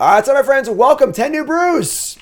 All right, so my friends, welcome 10 New Brews.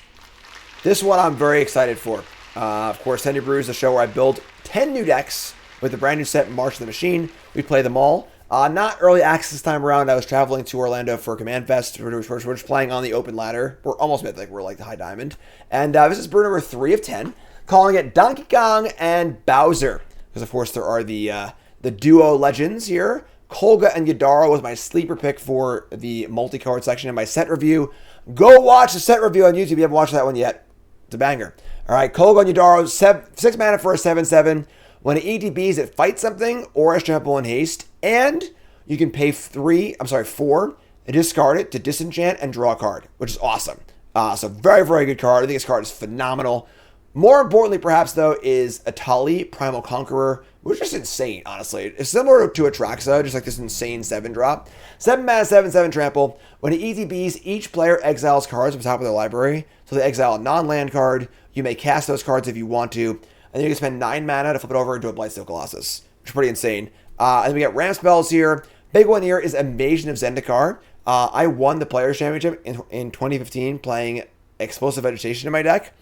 This one I'm very excited for. Of course, 10 New Brews, the show where I build 10 new decks with the brand new set, March of the Machine. We play them all. Not early access this time around. I was traveling to Orlando for Command Fest. We're just playing on the open ladder. We're almost mythic. We're like the high diamond. And this is brew number 3 of 10, calling it Donkey Kong and Bowser. Because, of course, there are the duo legends here. Kogla and Yidaro was my sleeper pick for the multi-card section in my set review. Go watch the set review on YouTube if you haven't watched that one yet. It's a banger. All right, Kogla and Yidaro, 6 mana for a 7/7. When it ETBs, it fights something or has trample and haste. And you can pay 4, and discard it to disenchant and draw a card, which is awesome. So very, very good card. I think this card is phenomenal. More importantly, perhaps, though, is Etali, Primal Conqueror, which is just insane, honestly. It's similar to Atraxa, just like this insane 7-drop. 7 mana, 7/7 trample. When it ETBs, each player exiles cards from the top of their library. So they exile a non-land card. You may cast those cards if you want to. And then you can spend 9 mana to flip it over into a Blightsteel Colossus, which is pretty insane. And then we got ramp spells here. Big one here is Invasion of Zendikar. I won the Players' Championship in 2015 playing Explosive Vegetation in my deck.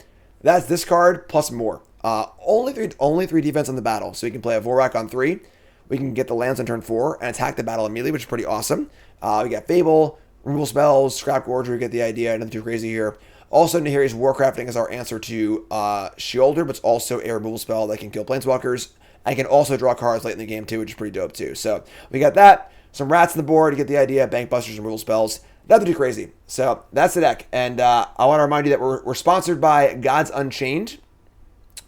That's this card plus more. Only three defense on the battle. So you can play a Vorak on 3. We can get the lands on turn 4 and attack the battle immediately, which is pretty awesome. We got Fable, removal spells, Scrap Gorger, you get the idea. Nothing too crazy here. Also, Nahiri's Warcrafting is our answer to Shielder, but it's also a removal spell that can kill Planeswalkers. I can also draw cards late in the game too, which is pretty dope too. So we got that. Some rats on the board, you get the idea. Bank Busters and removal spells. Nothing too crazy. So that's the deck. And I want to remind you that we're sponsored by Gods Unchained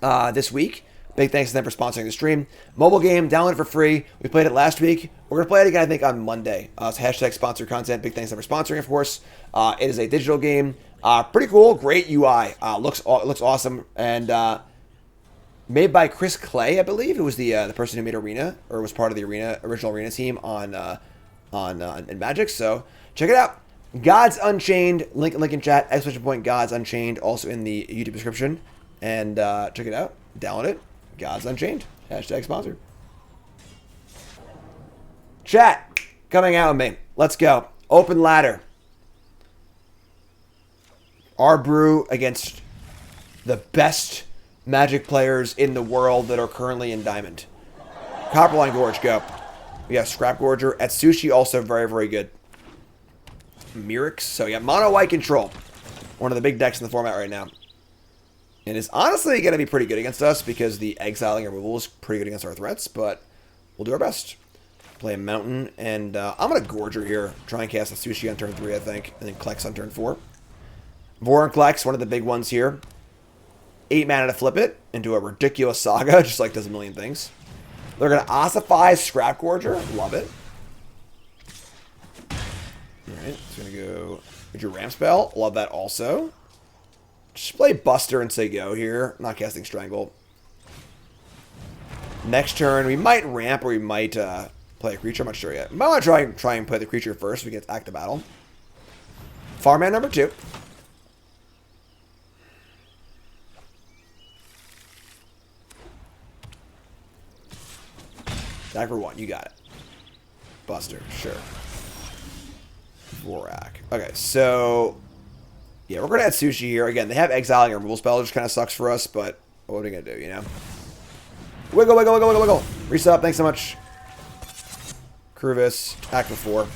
this week. Big thanks to them for sponsoring the stream. Mobile game, download it for free. We played it last week. We're going to play it again, I think, on Monday. It's hashtag sponsored content. Big thanks to them for sponsoring, of course. It is a digital game. Pretty cool. Great UI. Looks awesome. And made by Chris Clay, I believe. Who was the person who made Arena, or was part of the original Arena team on in Magic. So check it out. Gods Unchained, link in chat, exclamation point Gods Unchained, also in the YouTube description. And check it out, download it, Gods Unchained, hashtag sponsored. Chat, coming out with me, let's go. Open ladder. Our brew against the best Magic players in the world that are currently in Diamond. Copperline Gorge, go. We got Scrap Gorger, Atsushi, also very, very good. Mirix. So yeah, mono white control. One of the big decks in the format right now. And it's honestly going to be pretty good against us because the exiling and removal is pretty good against our threats, but we'll do our best. Play a Mountain, and I'm going to Gorger here. Try and cast a Sushi on turn 3, I think, and then Klex on turn 4. Vorinclex, one of the big ones here. 8 mana to flip it into a ridiculous saga, just like does a million things. They're going to ossify Scrap Gorger. Love it. Alright, it's going to go with your ramp spell. Love that also. Just play Buster and say go here. I'm not casting Strangle. Next turn, we might ramp or we might play a creature. I'm not sure yet. Might want to try and play the creature first. We get to act the battle. Farmhand number 2. Attack for 1. You got it. Buster. Sure. Vorak. Okay, so yeah, we're gonna add Sushi here. Again, they have exiling or removal spell, which kind of sucks for us, but what are we gonna do, you know? Wiggle, wiggle, wiggle, wiggle, wiggle. Reset, thanks so much. Kruvis, act for 4.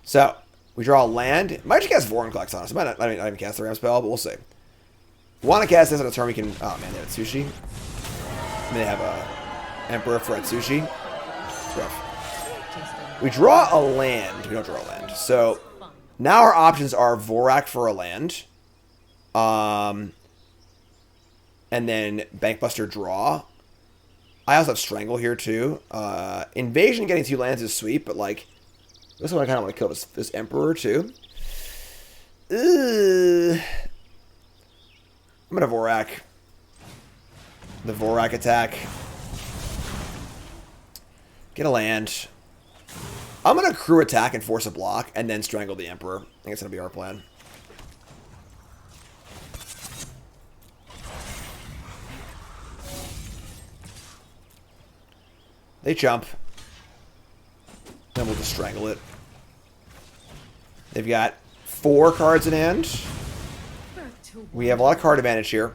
So, we draw a land. Might just cast Vorinclex on us. I might not even cast the ramp spell, but we'll see. Want to cast this on a turn we can... Oh, man, they have Atsushi. And they have a Emperor for Atsushi. It's rough. We draw a land. We don't draw a land. So, now our options are Vorak for a land. And then Bankbuster draw. I also have Strangle here, too. Invasion getting 2 lands is sweet, but, like... This one I kind of want to kill this Emperor, too. I'm going to Vorak. The Vorak attack. Get a land. I'm going to crew attack and force a block, and then strangle the Emperor. I think it's going to be our plan. They jump. Then we'll just strangle it. They've got 4 cards in hand. We have a lot of card advantage here.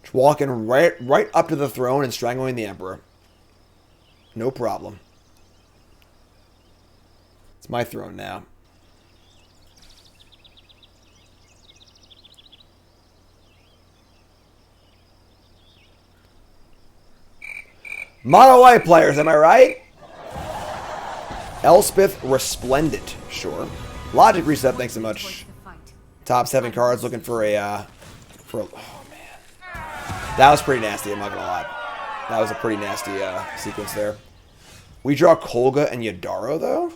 Just walking right up to the throne and strangling the Emperor. No problem. It's my throne now. Mono white players, am I right? Elspeth Resplendent, sure. Logic reset, thanks so much. Top 7 cards, looking for a, oh man. That was pretty nasty, I'm not gonna lie. That was a pretty nasty sequence there. We draw Kogla and Yidaro, though.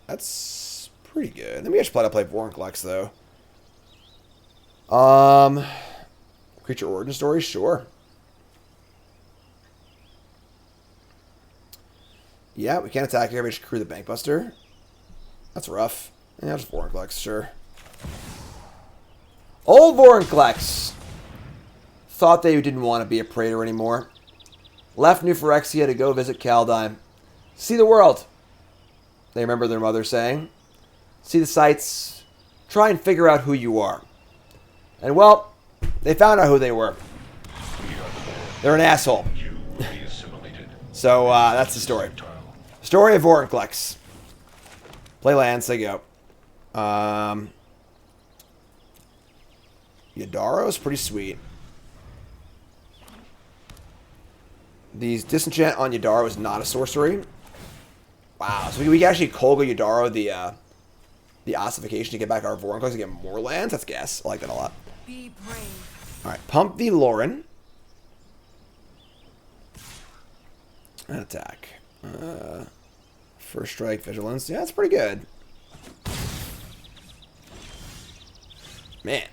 That's pretty good. Then we actually play Vorinclex, though. Creature origin story, sure. Yeah, we can't attack here. We just crew the Bankbuster. That's rough. Yeah, just Vorinclex, sure. Old Vorinclex thought they didn't want to be a Praetor anymore. Left New Phyrexia to go visit Kaldheim. See the world, they remember their mother saying. See the sights. Try and figure out who you are. And, well, they found out who they were. They're an asshole. So, that's the story. Story of Vorinclex. Play lands, they go. Yidaro's pretty sweet. The disenchant on Yidaro is not a sorcery. Wow, so we can actually Kogla Yidaro the ossification to get back our Vorinclex and get more lands? That's gas. I like that a lot. Be brave. Alright, pump the Lauren. And attack. First strike, vigilance. Yeah, that's pretty good. Man.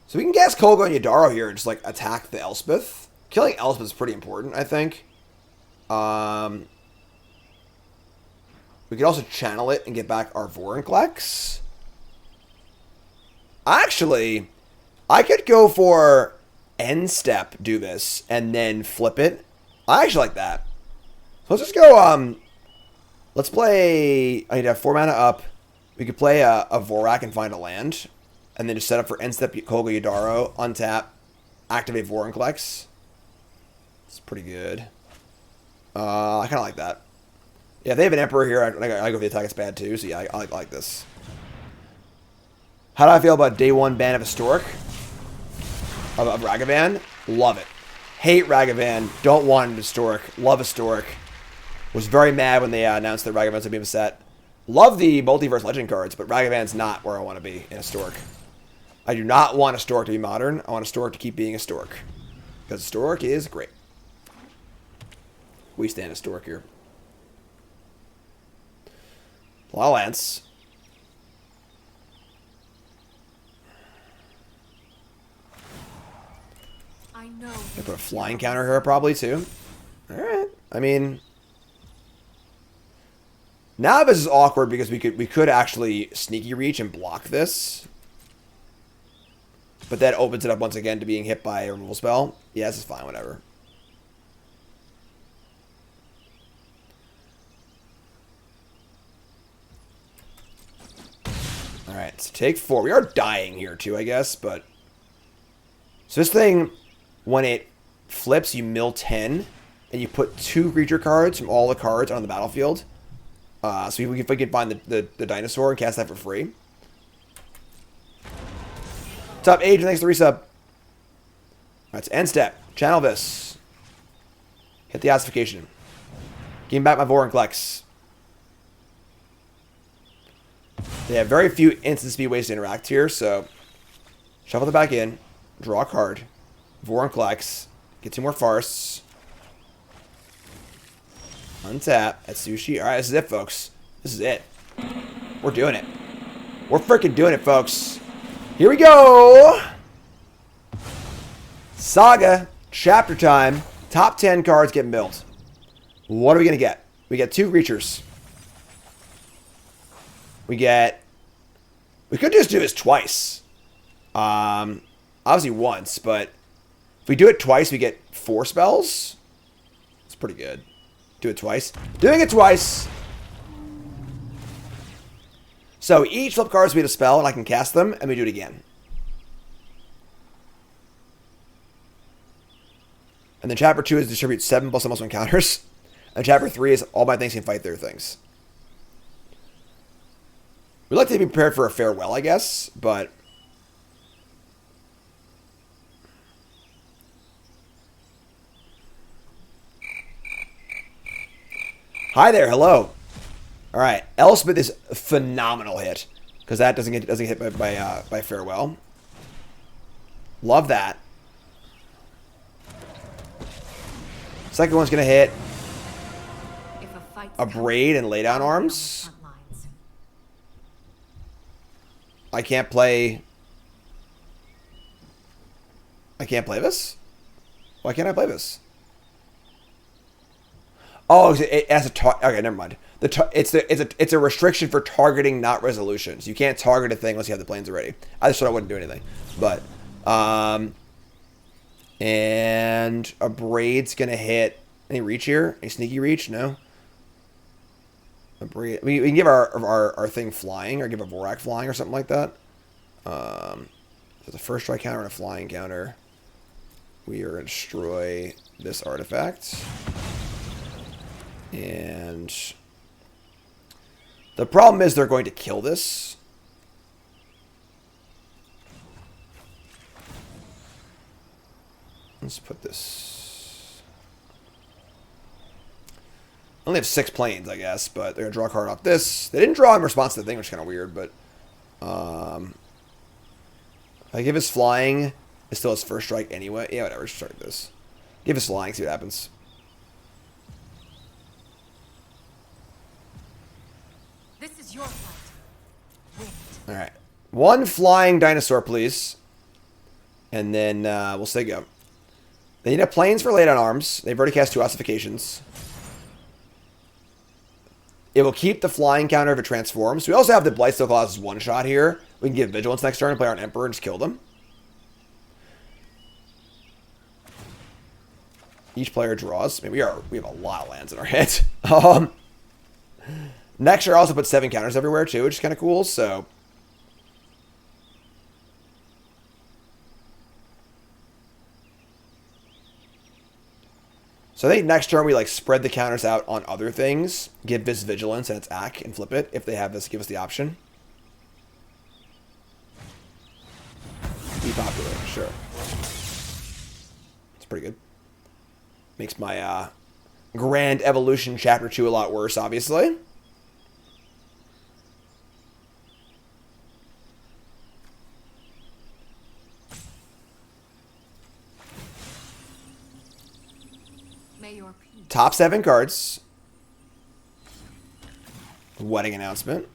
So we can gas Kogla and Yidaro here and just, like, attack the Elspeth. Killing Elspeth is pretty important, I think. We could also channel it and get back our Vorinclex. Actually, I could go for end step, do this, and then flip it. I actually like that. So let's just go, let's play, I need to have 4 mana up. We could play a Vorak and find a land. And then just set up for end step Kogla Yidaro, untap, activate Vorinclex. It's pretty good. I kind of like that. Yeah, if they have an Emperor here, I go for the attack. It's bad too. So yeah, I like this. How do I feel about day 1 ban of Historic? Of Ragavan? Love it. Hate Ragavan. Don't want Historic. Love Historic. Was very mad when they announced that Ragavan's going to be a set. Love the Multiverse Legend cards, but Ragavan's not where I want to be in Historic. I do not want Historic to be modern. I want Historic to keep being Historic. Because Historic is great. We stand Historic here. A lot of lands. I know. I put a flying counter here probably too. Alright. I mean, now this is awkward because we could actually sneaky reach and block this. But that opens it up once again to being hit by a removal spell. Yeah, this is fine, whatever. Alright, so take 4. We are dying here too, I guess, but... So this thing, when it flips, you mill 10, and you put 2 creature cards from all the cards on the battlefield. So if we can find the dinosaur and cast that for free. Top Age, thanks to resub. Alright, so end step. Channel this. Hit the ossification. Give me back my Vorinclex. They have very few instant speed ways to interact here, so shuffle it back in, draw a card, Vorinclex, get 2 more Farce, untap, at Sushi. Alright, this is it, folks. This is it. We're doing it. We're freaking doing it, folks. Here we go! Saga, chapter time, top 10 cards getting built. What are we going to get? We get 2 creatures. We could just do this twice. Obviously once, but If we do it twice, we get 4 spells. It's pretty good. Do it twice. Doing it twice. So each flip cards we get a spell, and I can cast them, and we do it again. And then chapter 2 is distribute 7 plus almost 1 counters. And chapter 3 is all my things can fight their things. We like to be prepared for a farewell, I guess, but hi there, hello. All right, Elspeth is a phenomenal hit because that doesn't get hit by farewell. Love that. Second one's gonna hit a braid and lay down arms. I can't play this? Why can't I play this? Oh, it has a okay, never mind. It's a restriction for targeting, not resolutions. You can't target a thing unless you have the planes already. I just thought I wouldn't do anything. But and a braid's gonna hit any reach here? Any sneaky reach? No. A braid. We can give our thing flying, or give a Vorak flying, or something like that. There's a first strike counter and a flying counter. We are gonna destroy this artifact. And the problem is they're going to kill this. Let's put this. I only have 6 planes, I guess, but they're going to draw a card off this. They didn't draw in response to the thing, which is kind of weird, but if I give his flying, it still has first strike anyway. Yeah, whatever, just start this. Give his flying, see what happens. This is your fight. Win it. Alright. 1 flying dinosaur, please. And then we'll say go. They need a planes for lay down arms. They've already cast 2 ossifications. It will keep the flying counter if it transforms. We also have the Blightsteel Claws 1-shot here. We can give Vigilance next turn and play our Emperor and just kill them. Each player draws. I mean, we have a lot of lands in our head. Next year, I also put 7 counters everywhere too, which is kind of cool. So I think next turn we like spread the counters out on other things, give this Vigilance and its Ack, and flip it if they have this. Give us the option. Be popular, sure. It's pretty good. Makes my Grand Evolution Chapter 2 a lot worse, obviously. Top 7 cards. Wedding announcement.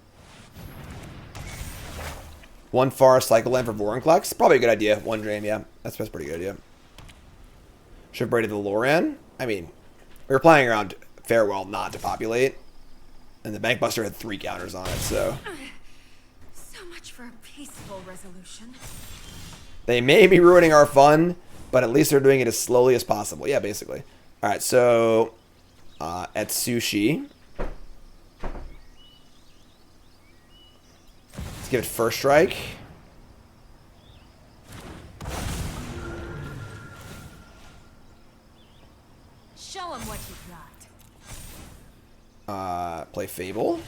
1 Forest Cycle Land for Vorinclex. Probably a good idea. 1 Drain, yeah. That's a pretty good idea. Should have braided the Loran. I mean, we were playing around Farewell not to populate. And the Bankbuster had 3 counters on it, so. So much for a peaceful resolution. They may be ruining our fun, but at least they're doing it as slowly as possible. Yeah, basically. Alright, so at Sushi. Let's give it first strike. Show him what you got. Play Fable.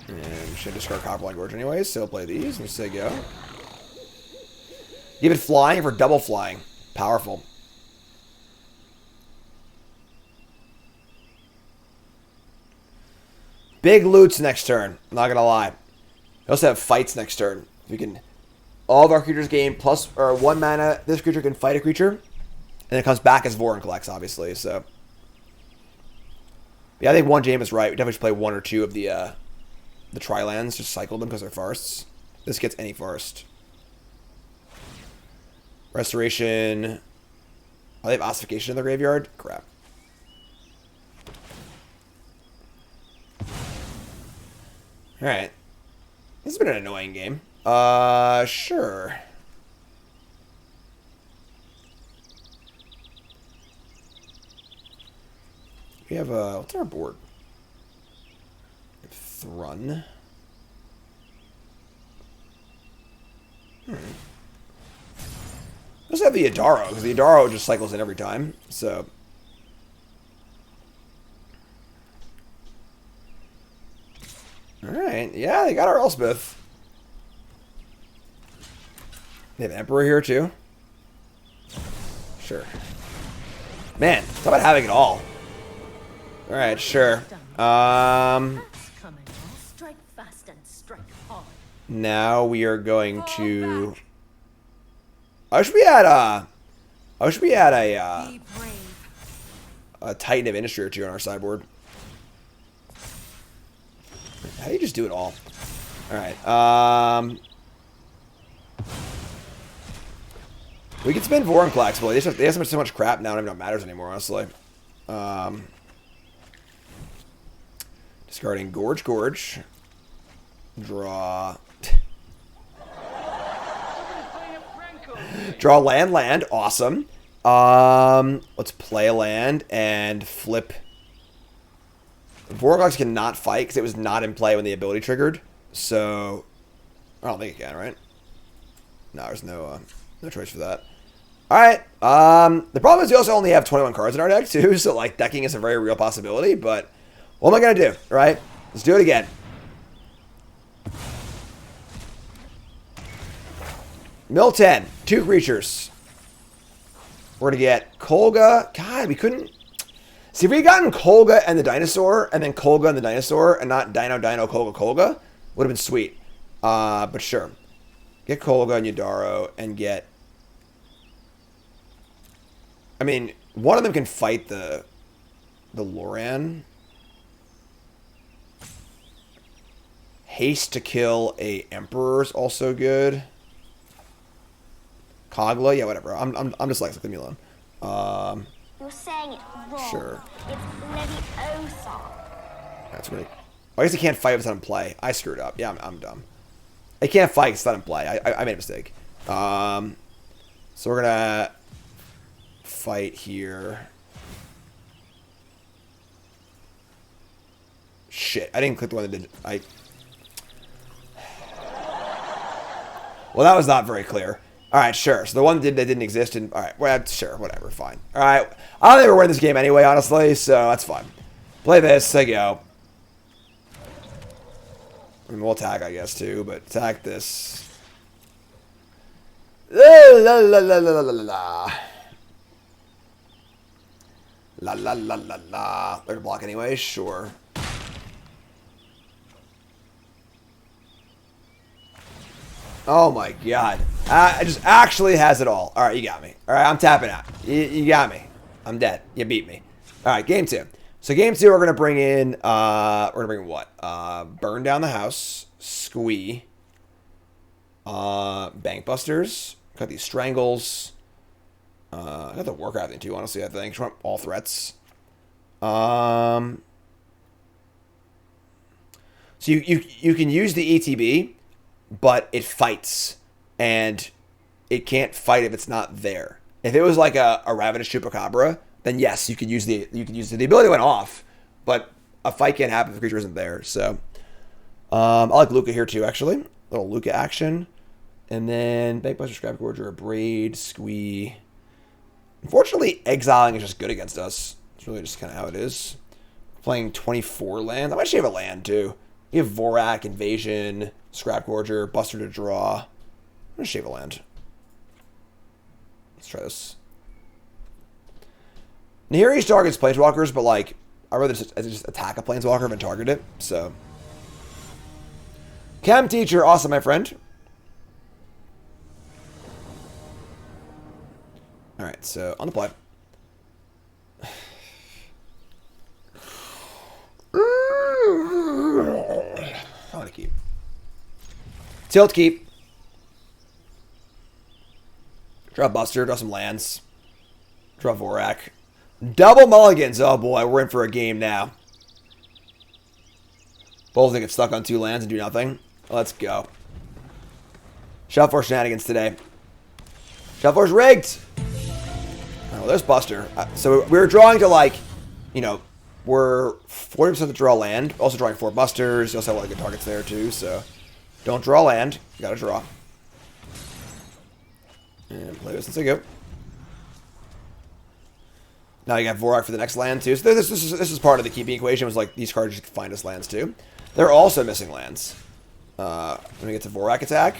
And should discard Copperline Gorge anyways, so play these and say go. Give it flying for double flying. Powerful. Big loots next turn. I'm not gonna lie. We also have fights next turn. We can all of our creatures gain plus or 1 mana. This creature can fight a creature, and it comes back as Vorinclex, obviously. So yeah, I think 1 James is right. We definitely should play 1 or 2 of the Tri-lands. Just cycle them because they're forests. This gets any forest. Restoration. Oh, they have Ossification in their graveyard? Crap. Alright. This has been an annoying game. Sure. We have a... What's our board? We have Thrun. Let's have the Yidaro, because the Yidaro just cycles in every time, so... Alright, yeah, they got our Elspeth. They have Emperor here, too. Sure. Man, talk about having it all. Alright, sure. Now we are going to... I wish we had a Titan of Industry or two on our sideboard. How do you just do it all? Alright, we can spin Vorinclex, but they have so much crap now, I don't even know what matters anymore, honestly. Discarding Gorge. Draw... Draw land. Awesome. Let's play a land and flip. Vorinclex cannot fight because it was not in play when the ability triggered. So, I don't think it can, right? No, there's no choice for that. Alright, the problem is we also only have 21 cards in our deck, too, so, like, decking is a very real possibility, but what am I going to do, right? Let's do it again. Mill 10, 2 creatures. We're going to get Kogla. God, we couldn't... See, if we had gotten Kogla and the Dinosaur, and then Kogla and the Dinosaur, and not Dino, Kogla, would have been sweet. But sure. Get Kogla and Yidaro, and get... I mean, one of them can fight the Loran. Haste to kill a Emperor is also good. Kogla, yeah, whatever. I'm dyslexic. Leave me alone. You're saying it wrong. Sure. It's Leviosa. That's really... I guess he can't fight if it's not in play. I screwed up. Yeah, I'm dumb. He can't fight if it's not in play. I made a mistake. So we're gonna fight here. Shit, I didn't click the one that did... Well, that was not very clear. Alright, sure. So the one that didn't exist in... Alright, well, sure, whatever, fine. Alright, I don't think we're winning this game anyway, honestly, so that's fine. Play this, there you go. I mean, we'll attack, I guess, too, but attack this. La la la la la la la. La la la la la. They're gonna block anyway, sure. Oh my god. It just actually has it all. Alright, you got me. Alright, I'm tapping out. You got me. I'm dead. You beat me. Alright, game 2. So game 2, we're going to bring in, we're going to bring what? Burn Down the House, Squee, Bankbusters, got these Strangles, I got the Warcraft thing too, honestly, I think. Just want all threats. So you can use the ETB, but it fights, and it can't fight if it's not there. If it was like a Ravenous Chupacabra, then yes, you could use the ability went off, but a fight can't happen if the creature isn't there. So I like Luca here too, actually. Little Luca action. And then Bankbuster, Scrapgorger, a Braid, Squee. Unfortunately, exiling is just good against us. It's really just kind of how it is. Playing 24 lands. I might actually have a land too. You have Vorak, Invasion, Scrapgorger, Buster to draw. I'm going to shave a land. Let's try this. Nahiri's targets Planeswalkers, but like, I'd rather just attack a Planeswalker than target it, so. Chem Teacher, awesome, my friend. Alright, so, on the play. I want to keep. Tilt keep. Draw Buster, draw some lands. Draw Vorak. Double mulligans. Oh boy, we're in for a game now. Both get stuck on 2 lands and do nothing. Let's go. Shuffle shenanigans today. Shuffle's rigged. Oh, there's Buster. So we were drawing to, like, you know, we're 40% to draw land. Also drawing 4 busters. You also have a lot of good targets there too, so don't draw land. You gotta draw. And play this. Let's go. Now you got Vorak for the next land too. So this is part of the keeping equation. Was like these cards just find us lands too. They're also missing lands. Let me get to Vorak attack.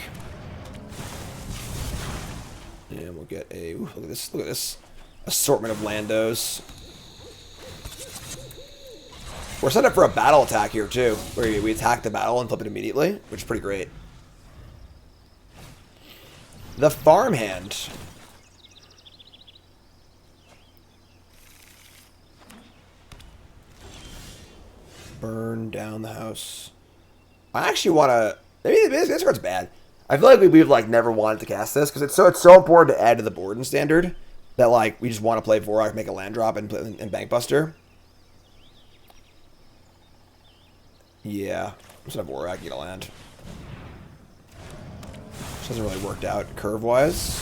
And we'll get a look at this assortment of landos. We're set up for a battle attack here too, where we attack the battle and flip it immediately, which is pretty great. The farmhand. Burn down the house. I actually want to. Maybe this card's bad. I feel like we've like never wanted to cast this because it's so important to add to the board in standard that like we just want to play Vorak, make a land drop, and Bankbuster. Yeah, I'm just gonna Vorak, get a land. Which hasn't really worked out curve wise.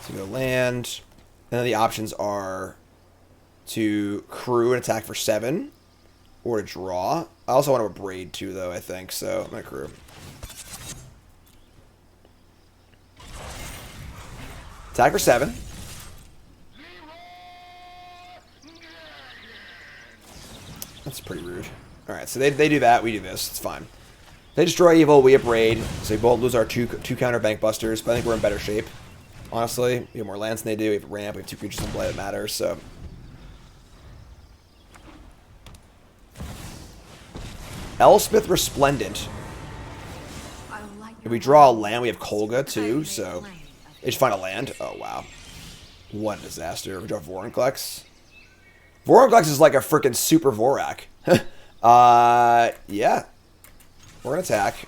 So go land, and then the options are to crew and attack for 7. Or to draw. I also want to braid too, though, I think. So I'm going to crew. Attack for 7. That's pretty rude. Alright, so they do that. We do this. It's fine. They destroy evil. We braid. So we both lose our two counter bank busters. But I think we're in better shape. Honestly, we have more lands than they do. We have a ramp. We have 2 creatures in play that matters. So. Elspeth Resplendent. If we draw a land, we have Kogla too, so they just find a land. Oh wow. What a disaster. We draw Vorinclex. Vorinclex is like a freaking super Vorak. Yeah. We're gonna attack.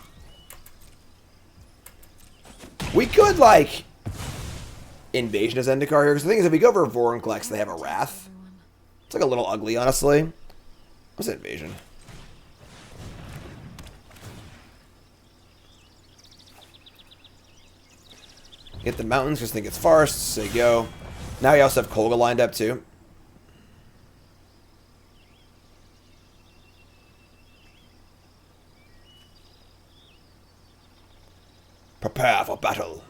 We could like Invasion as Zendikar here, because the thing is if we go for Vorinclex, they have a Wrath. It's like a little ugly, honestly. What's Invasion? Get the mountains, just think it's forests, so you go. Now you also have Kogla lined up too. Prepare for battle.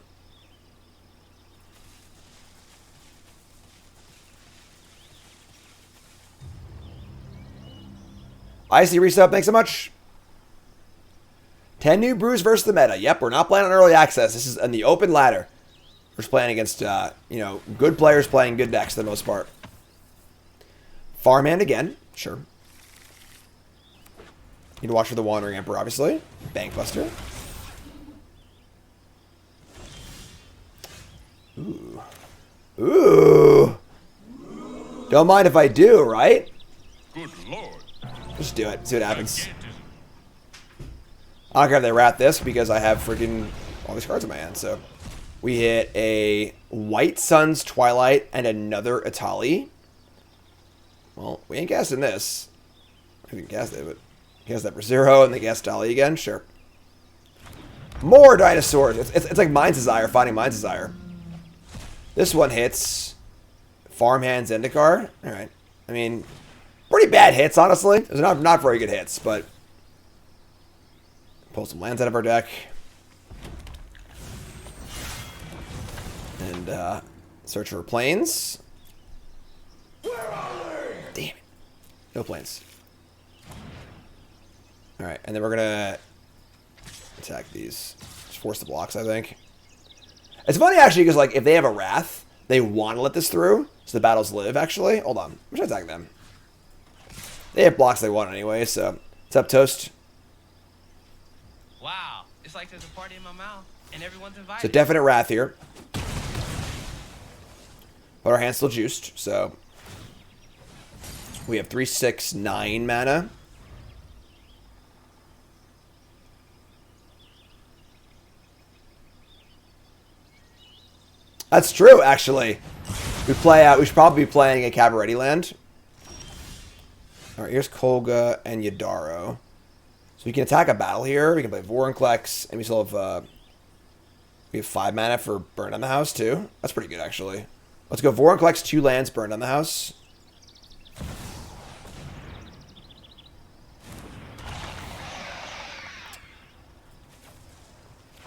Icy resub, thanks so much. 10 New Brews versus the meta. Yep, we're not playing on early access. This is in the open ladder. We're just playing against, good players playing good decks for the most part. Farmhand again. Sure. Need to watch for the Wandering Emperor, obviously. Bankbuster. Ooh. Ooh. Don't mind if I do, right? Good lord. Just do it. See what happens. I don't care if they wrap this because I have freaking all these cards in my hand, so. We hit a White Sun's Twilight and another Etali. Well, we ain't casting this. I can cast it, but cast that for 0 and then cast Etali again. Sure. More dinosaurs. It's like Mind's Desire, finding Mind's Desire. This one hits Farmhand Zendikar. All right. I mean, pretty bad hits, honestly. Those are not very good hits, but pull some lands out of our deck. And search for planes. Where are they? Damn it. No planes. Alright, and then we're gonna attack these. Just force the blocks, I think. It's funny actually, because like if they have a Wrath, they want to let this through, so the battles live actually. Hold on. I'm gonna attack them. They have blocks they want anyway, so what's up, Toast? Wow, it's like there's a party in my mouth and everyone's invited. It's a definite Wrath here. But our hand's still juiced, so we have 3, 6, 9 mana. That's true, actually. We should probably be playing a Cabaret land. Alright, here's Kogla and Yidaro. So we can attack a battle here. We can play Vorinclex, and we have 5 mana for Burn on the House too. That's pretty good, actually. Let's go. Voron collects 2 lands burned on the house.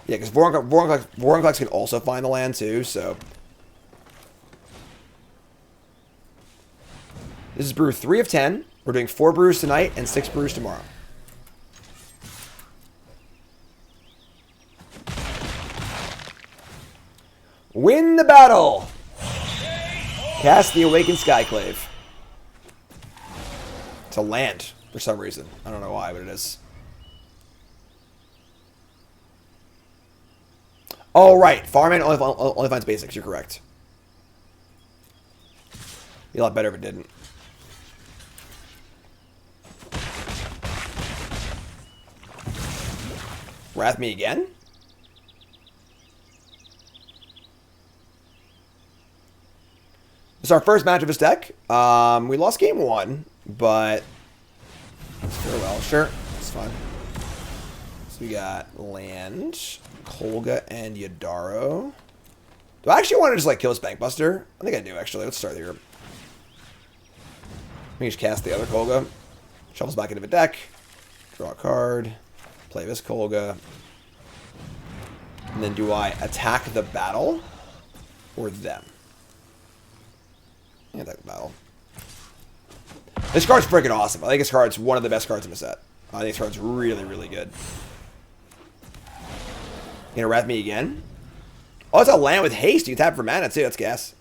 Yeah, because Voron collects can also find the land too, so. This is brew 3 of 10. We're doing 4 brews tonight and 6 brews tomorrow. Win the battle! Cast the Awakened Skyclave. It's a land for some reason. I don't know why, but it is. Oh, right. Farming only finds basics. You're correct. Be a lot better if it didn't. Wrath me again? This is our first match of this deck. We lost game 1, but sure, well, sure, it's fine. So we got land, Kogla and Yidaro. Do I actually want to just like kill this Bankbuster? I think I do actually. Let's start here. Let me just cast the other Kogla. Shuffles back into the deck. Draw a card. Play this Kogla. And then do I attack the battle or them? Yeah, attack the battle. This card's freaking awesome. I think this card's one of the best cards in the set. I think this card's really, really good. You gonna wrath me again? Oh, it's a land with haste. You can tap for mana too. That's gas.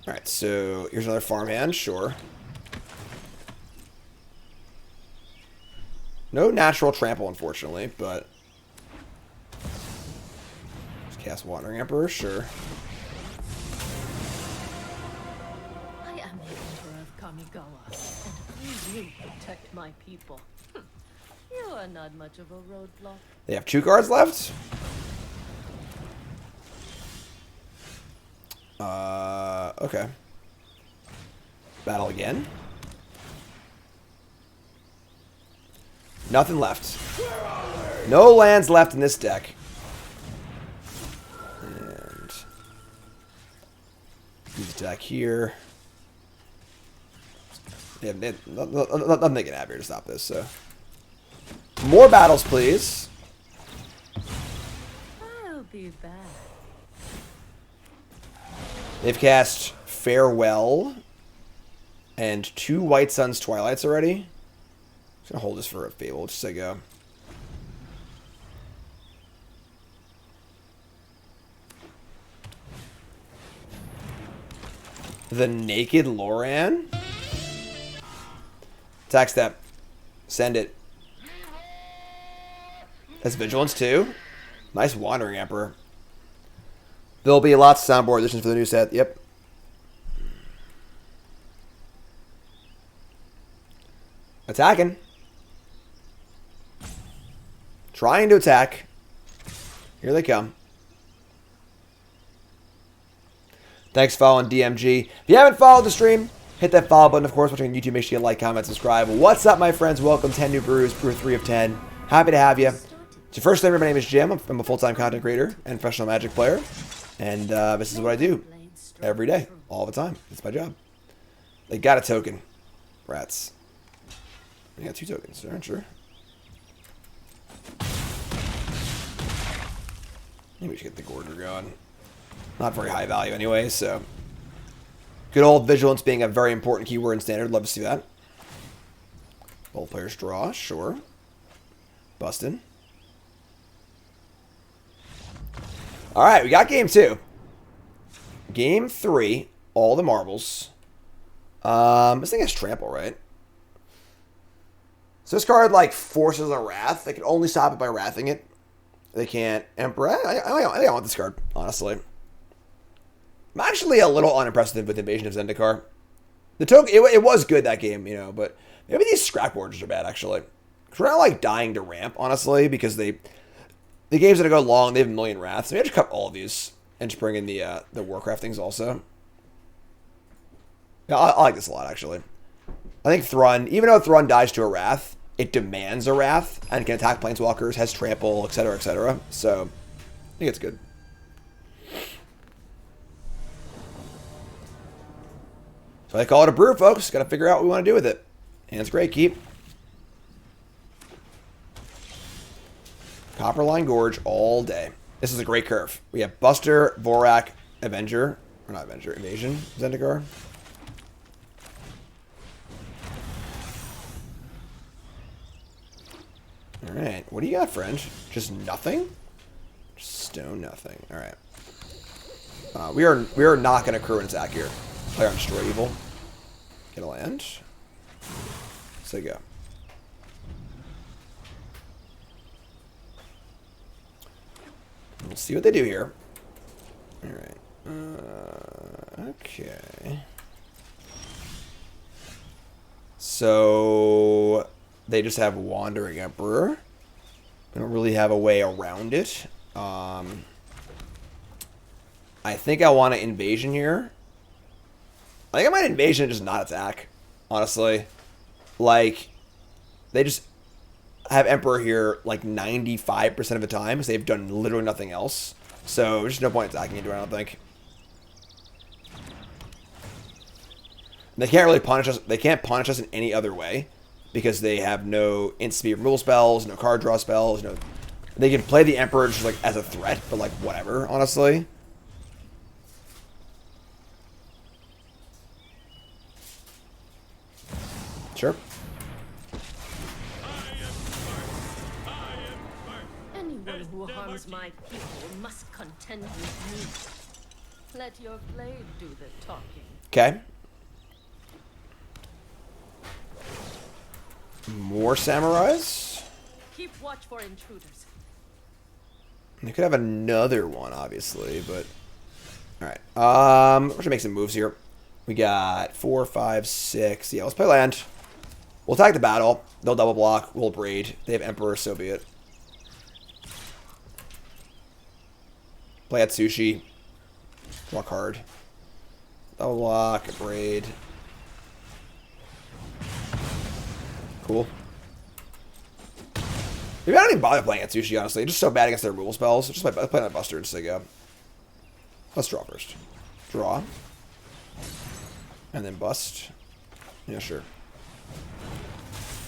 Alright, so here's another farmhand. Sure. No natural trample, unfortunately, but just cast Wandering Emperor. Sure. I am the Emperor of Kamigawa, and I will protect my people. You are not much of a roadblock. They have 2 cards left. Okay. Battle again. Nothing left. No lands left in this deck. And use attack here. Yeah, nothing they can have here to stop this, so. More battles, please. I'll be back. They've cast Farewell and 2 White Sun's Twilights already. Just gonna hold this for a Fable, just to go. The Naked Loran. Attack step. Send it. That's Vigilance too. Nice Wandering Emperor. There'll be lots of soundboard additions for the new set. Yep. Attacking. Trying to attack. Here they come. Thanks for following DMG. If you haven't followed the stream, hit that follow button. Of course, watching on YouTube, make sure you like, comment, subscribe. What's up, my friends? Welcome, 10 New Brews, brew 3 of 10. Happy to have you. It's your first time, my name is Jim. I'm a full-time content creator and professional Magic player. And this is what I do every day, all the time. It's my job. They got a token. Rats. We got 2 tokens, aren't sure. Maybe we should get the Gorger going. Not very high value anyway, so. Good old Vigilance being a very important keyword in Standard. Love to see that. Both players draw, sure. Bustin'. Alright, we got game 2. Game 3, all the marbles. This thing has trample, right? So this card, like, forces a Wrath. They can only stop it by wrathing it. They can't Emperor. I think I want this card, honestly. I'm actually a little unimpressed with Invasion of Zendikar. The token, it was good that game, you know, but maybe these scrap borders are bad, actually. Because we're not, like, dying to ramp, honestly, because the game's going to go long. They have a million Wraths. So maybe I just cut all of these and just bring in the Warcraft things also. Yeah, I like this a lot, actually. I think Thrun, even though Thrun dies to a Wrath, it demands a Wrath and can attack Planeswalkers, has trample, etc., etc. So, I think it's good. So I call it a brew, folks. Got to figure out what we want to do with it. Hand's great. Keep. Copperline Gorge all day. This is a great curve. We have Buster, Vorak, Avenger. Or not Avenger, Invasion, Zendikar. Alright, what do you got, friend? Just nothing? Stone nothing. Alright. We are not going to crew an attack here. Play on Destroy Evil. Get a land. So go. We'll see what they do here. Alright. Okay. So they just have Wandering Emperor. We don't really have a way around it. I think I want an Invasion here. I think I might Invasion and just not attack. Honestly. Like, they just have Emperor here like 95% of the time because they've done literally nothing else. So there's no point attacking into it, I don't think. They can't really punish us. They can't punish us in any other way because they have no instant speed removal spells, no card draw spells, no. They can play the Emperor just like as a threat, but like whatever, honestly. Sure. Anyone who harms my people must contend with me. Let your blade do the talking. Okay. More samurais. Keep watch for intruders. They could have another one, obviously, but all right. We're gonna make some moves here. We got 4, 5, 6. Yeah, let's play land. We'll attack the battle. They'll double block. We'll braid. They have Emperor, so be it. Play at Sushi. Draw a card. Double block, braid. Cool. Maybe I don't even bother playing at Sushi, honestly. It's just so bad against their removal spells. Just play on Buster and say go. Let's draw first. Draw. And then bust. Yeah, sure.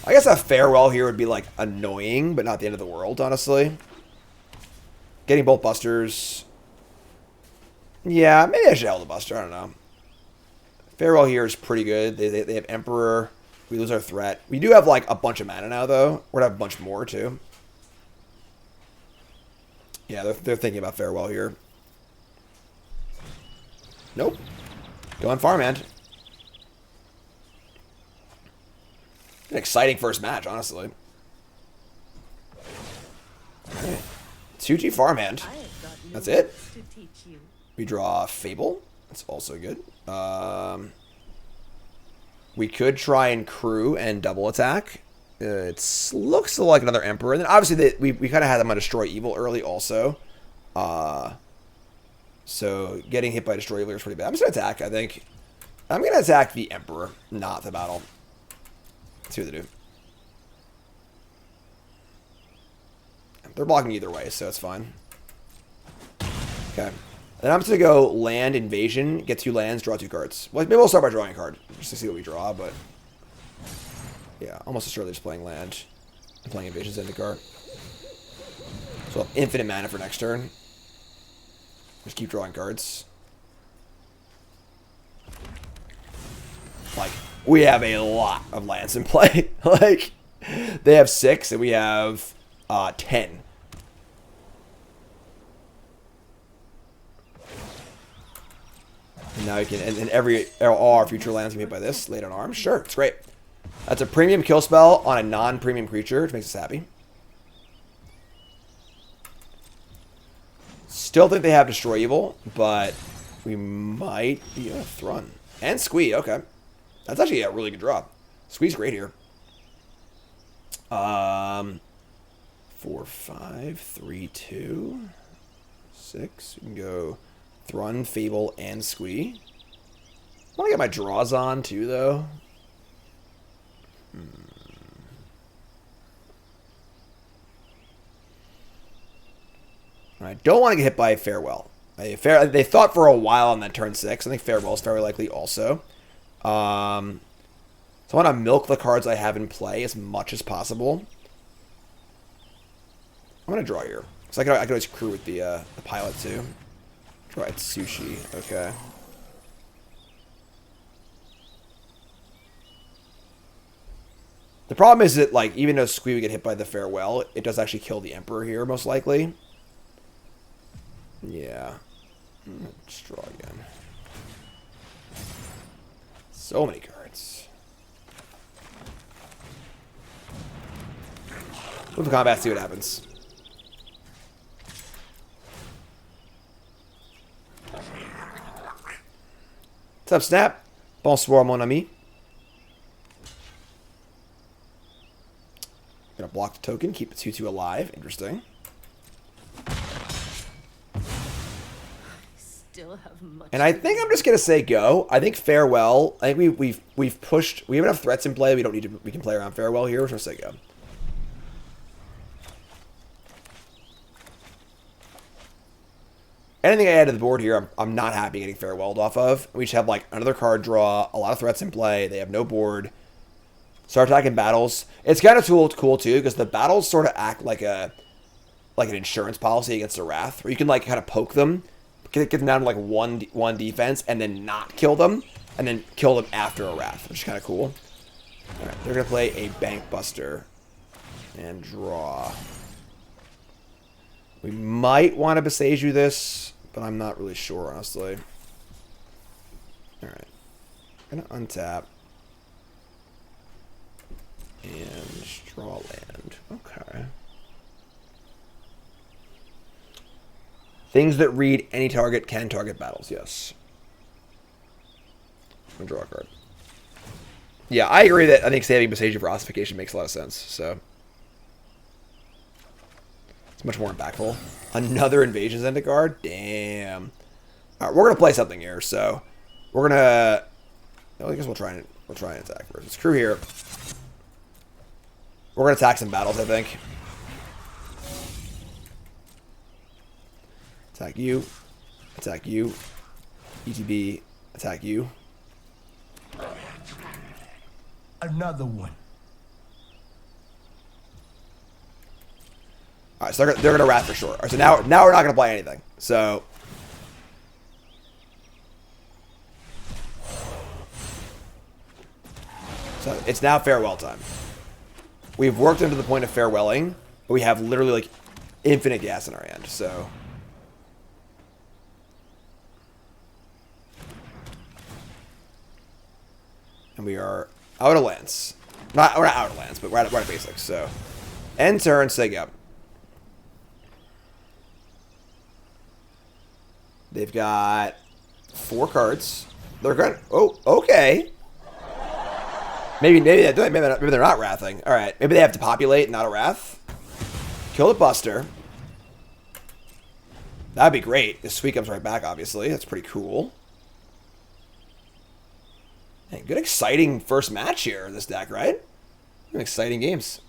I guess a farewell here would be like annoying, but not the end of the world, honestly. Getting both busters. Yeah, maybe I should hold the buster. I don't know. Farewell here is pretty good. They have Emperor. We lose our threat. We do have like a bunch of mana now, though. We're gonna have a bunch more too. Yeah, they're thinking about farewell here. Nope. Go on farmhand. An exciting first match, honestly. Alright. 2G farmhand. That's it. We draw Fable. That's also good. We could try and crew and double attack. It looks like another Emperor. And then obviously we kind of had them on Destroy Evil early also. So getting hit by Destroy Evil is pretty bad. I'm just going to attack, I think. I'm going to attack the Emperor, not the battle. Let's see what they do. They're blocking either way, so it's fine. Okay. Then I'm just going to go land, invasion, get 2 lands, draw 2 cards. Well, maybe we'll start by drawing a card, just to see what we draw, but... Yeah, almost assuredly just playing land and playing invasion Zendikar. So infinite mana for next turn. Just keep drawing cards. Like, we have a lot of lands in play. Like, they have 6 and we have 10. And now you can, and all our future lands can be hit by this. Laid on arm. Sure, it's great. That's a premium kill spell on a non-premium creature, which makes us happy. Still think they have Destroy Evil, but we might be a Thrun. And Squee, okay. That's actually a really good draw. Squee's great here. 4, 5, 3, 2, 6. We can go Thrun, Fable, and Squee. I want to get my draws on too, though. I don't want to get hit by Farewell. They thought for a while on that turn 6. I think Farewell is very likely also. So I want to milk the cards I have in play as much as possible. I'm going to draw here. So I can always crew with the pilot too. Draw at sushi. Okay. The problem is that, like, even though Squee would get hit by the farewell, it does actually kill the Emperor here, most likely. Yeah. Let's draw again. So many cards. Move the combat, see what happens. What's up, Snap? Bonsoir, mon ami. Gonna block the token, keep the 2/2 alive. Interesting. Still have much. And I think I'm just gonna say go. I think farewell. I think we've pushed. We have enough threats in play. We don't need to. We can play around farewell here. We're gonna say go. Anything I add to the board here, I'm not happy getting farewelled off of. We just have like another card draw, a lot of threats in play. They have no board. Start attacking battles. It's kind of cool too because the battles sort of act like an insurance policy against a wrath, where you can like kind of poke them, get them down to like one defense, and then not kill them, and then kill them after a wrath, which is kind of cool. All right, they're gonna play a bank buster and draw. We might want to Beseiju this, but I'm not really sure, honestly. All right, I'm gonna untap. And draw land. Okay. Things that read any target can target battles. Yes. I'm gonna draw a card. Yeah, I agree that I think saving Beseiju for ossification makes a lot of sense. So it's much more impactful. Another Invasions End card. Damn. All right, we're gonna play something here. So we're gonna. Well, I guess we'll try and attack first. Let's crew here. We're going to attack some battles, I think. Attack you. Attack you. ETB. Attack you. Another one. Alright, so they're going to wrath for sure. Alright, so now we're not going to play anything. So it's now farewell time. We've worked into the point of farewelling, but we have literally like infinite gas in our hand, so. And we are out of lands. We're not out of lands, but we're at basics, so. End turn, say go. They've got 4 cards. They're going. Oh, okay. Maybe they're not wrathing. All right, maybe they have to populate, not a wrath. Kill the Buster. That'd be great. This Sweet comes right back. Obviously, that's pretty cool. Hey, good, exciting first match here in this deck, right? Some exciting games.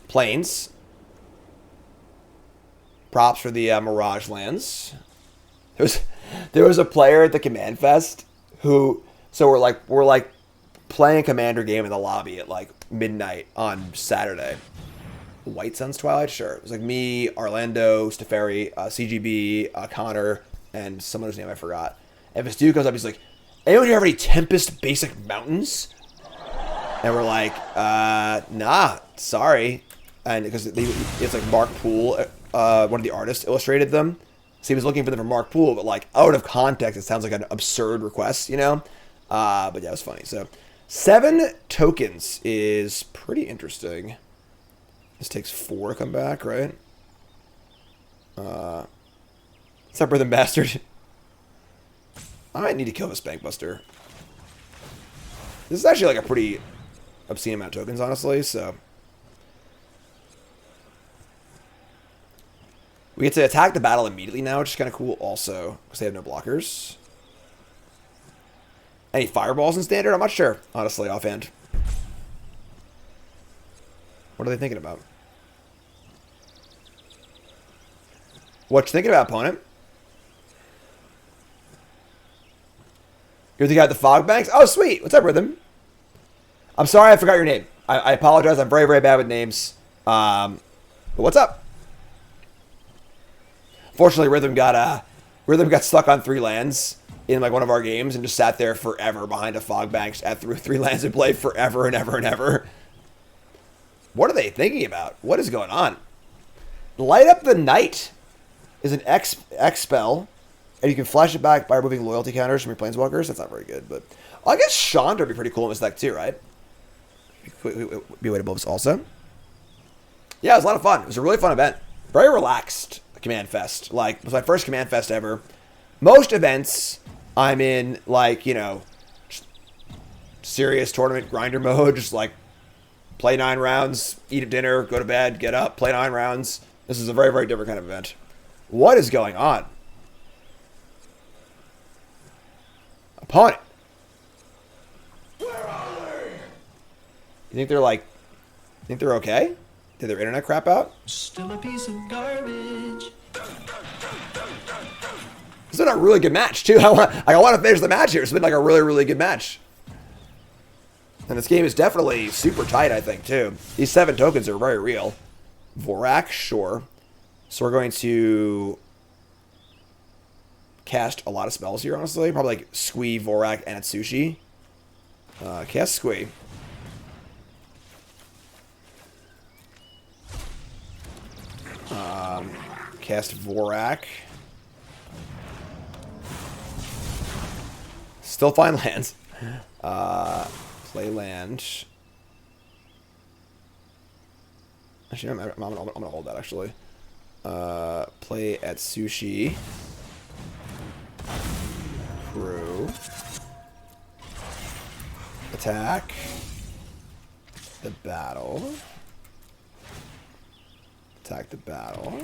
Plains. Props for the Mirage lands. There was a player at the Command Fest who, so we're like playing a Commander game in the lobby at like midnight on Saturday. White Sun's Twilight, sure. It was like me, Orlando, Steferi, CGB, Connor, and someone whose name I forgot. And this dude comes up, he's like, "Anyone here have any Tempest basic mountains?" And we're like, "Nah, sorry." And because it's like Mark Poole, one of the artists, illustrated them. So he was looking for them from Mark Poole, but like out of context, it sounds like an absurd request, you know? But yeah, it was funny. So 7 tokens is pretty interesting. This takes 4 to come back, right? Separate than Bastard. I might need to kill this Bank Buster. This is actually like a pretty obscene amount of tokens, honestly, so. We get to attack the battle immediately now, which is kind of cool also, because they have no blockers. Any fireballs in Standard? I'm not sure, honestly, offhand. What are they thinking about? What you thinking about, opponent? You're the guy at the fog banks? Oh, sweet. What's up, Rhythm? I'm sorry I forgot your name. I apologize. I'm very, very bad with names. But what's up? Fortunately, Rhythm got stuck on 3 lands in like one of our games and just sat there forever behind a fog banks at 3 lands and played forever and ever and ever. What are they thinking about? What is going on? Light Up the Night is an X spell, and you can flash it back by removing loyalty counters from your planeswalkers. That's not very good, but I guess Chandra would be pretty cool in this deck too, right? Be a way to build this also. Yeah, it was a lot of fun. It was a really fun event. Very relaxed Command Fest. Like, it was my first Command Fest ever. Most events, I'm in, like, you know, serious tournament grinder mode. Just, like, play 9 rounds, eat a dinner, go to bed, get up, play 9 rounds. This is a very, very different kind of event. What is going on? Opponent. You think they're like, think they're okay? Did their internet crap out? Still a piece of garbage. It's been a really good match too. I want to finish the match here. It's been like a really, really good match. And this game is definitely super tight, I think, too. These 7 tokens are very real. Vorak, sure. So we're going to cast a lot of spells here, honestly. Probably like Squee, Vorak, and Atsushi. Cast Squee. Cast Vorak. Still find lands. Play land. Actually, I'm gonna hold that, actually. Play Atsushi. Brew. Attack. The battle. Attack the battle.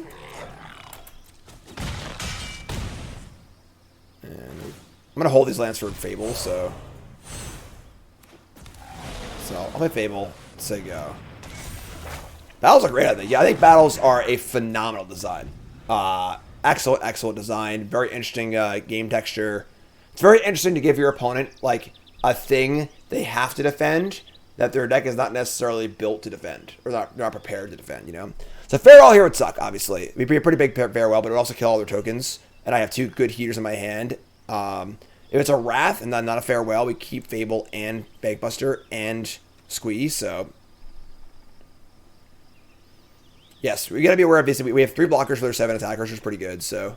And I'm gonna hold these lands for Fable, so I'll play Fable. Say go. Battles are great, I think. Yeah, I think battles are a phenomenal design. Excellent design. Very interesting game texture. It's very interesting to give your opponent like a thing they have to defend that their deck is not necessarily built to defend or not prepared to defend. You know, so farewell here would suck. Obviously, it'd be a pretty big farewell, but it would also kill all their tokens. And I have 2 good heaters in my hand. If it's a Wrath and not a farewell, we keep Fable and Bankbuster and Squeeze. So yes, we gotta be aware of this. We have 3 blockers for their 7 attackers, which is pretty good. So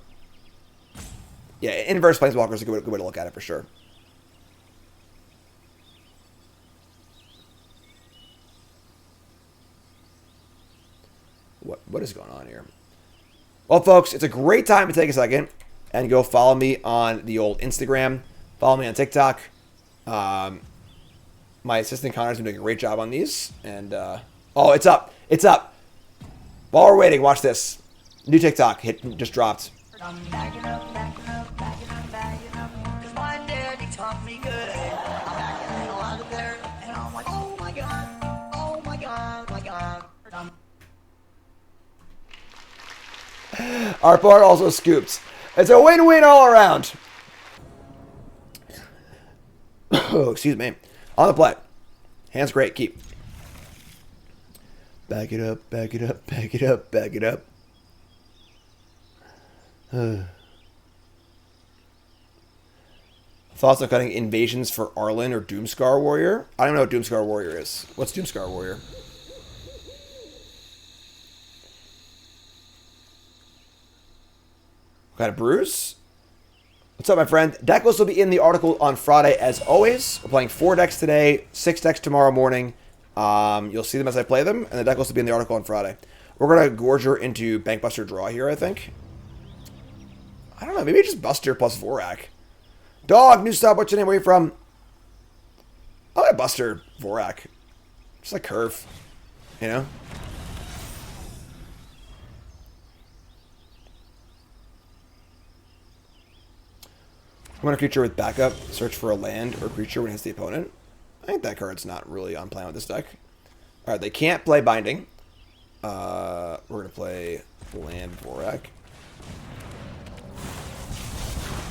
yeah, inverse planeswalkers is a good way to look at it for sure. What is going on here? Well, folks, it's a great time to take a second and go follow me on the old Instagram. Follow me on TikTok. My assistant Connor's been doing a great job on these. And, oh, it's up. It's up. While we're waiting, watch this. New TikTok just dropped. I'm backing up, backing up, backing up, backing up. Cause my daddy taught me good. I'm backing a lot of there. And I'm like, oh my god, oh my god, my god. Our part also scoops. It's a win-win all around. Oh, excuse me. On the play. Hands great. Keep. Back it up, back it up, back it up, back it up. Thoughts on cutting invasions for Arlen or Doomscar Warrior? I don't know what Doomscar Warrior is. What's Doomscar Warrior? What kind of brews? What's up, my friend? Decklist will be in the article on Friday, as always. We're playing 4 decks today, 6 decks tomorrow morning. You'll see them as I play them, and the decklist will be in the article on Friday. We're going to Gorger into Bankbuster draw here, I think. I don't know, maybe just Buster plus Vorak. Dog, new stop, what's your name? Where are you from? I like Buster Vorak. Just like curve, you know? I'm going to creature with backup, search for a land or creature when it hits the opponent. I think that card's not really on plan with this deck. All right, they can't play Binding. We're going to play land Vorak.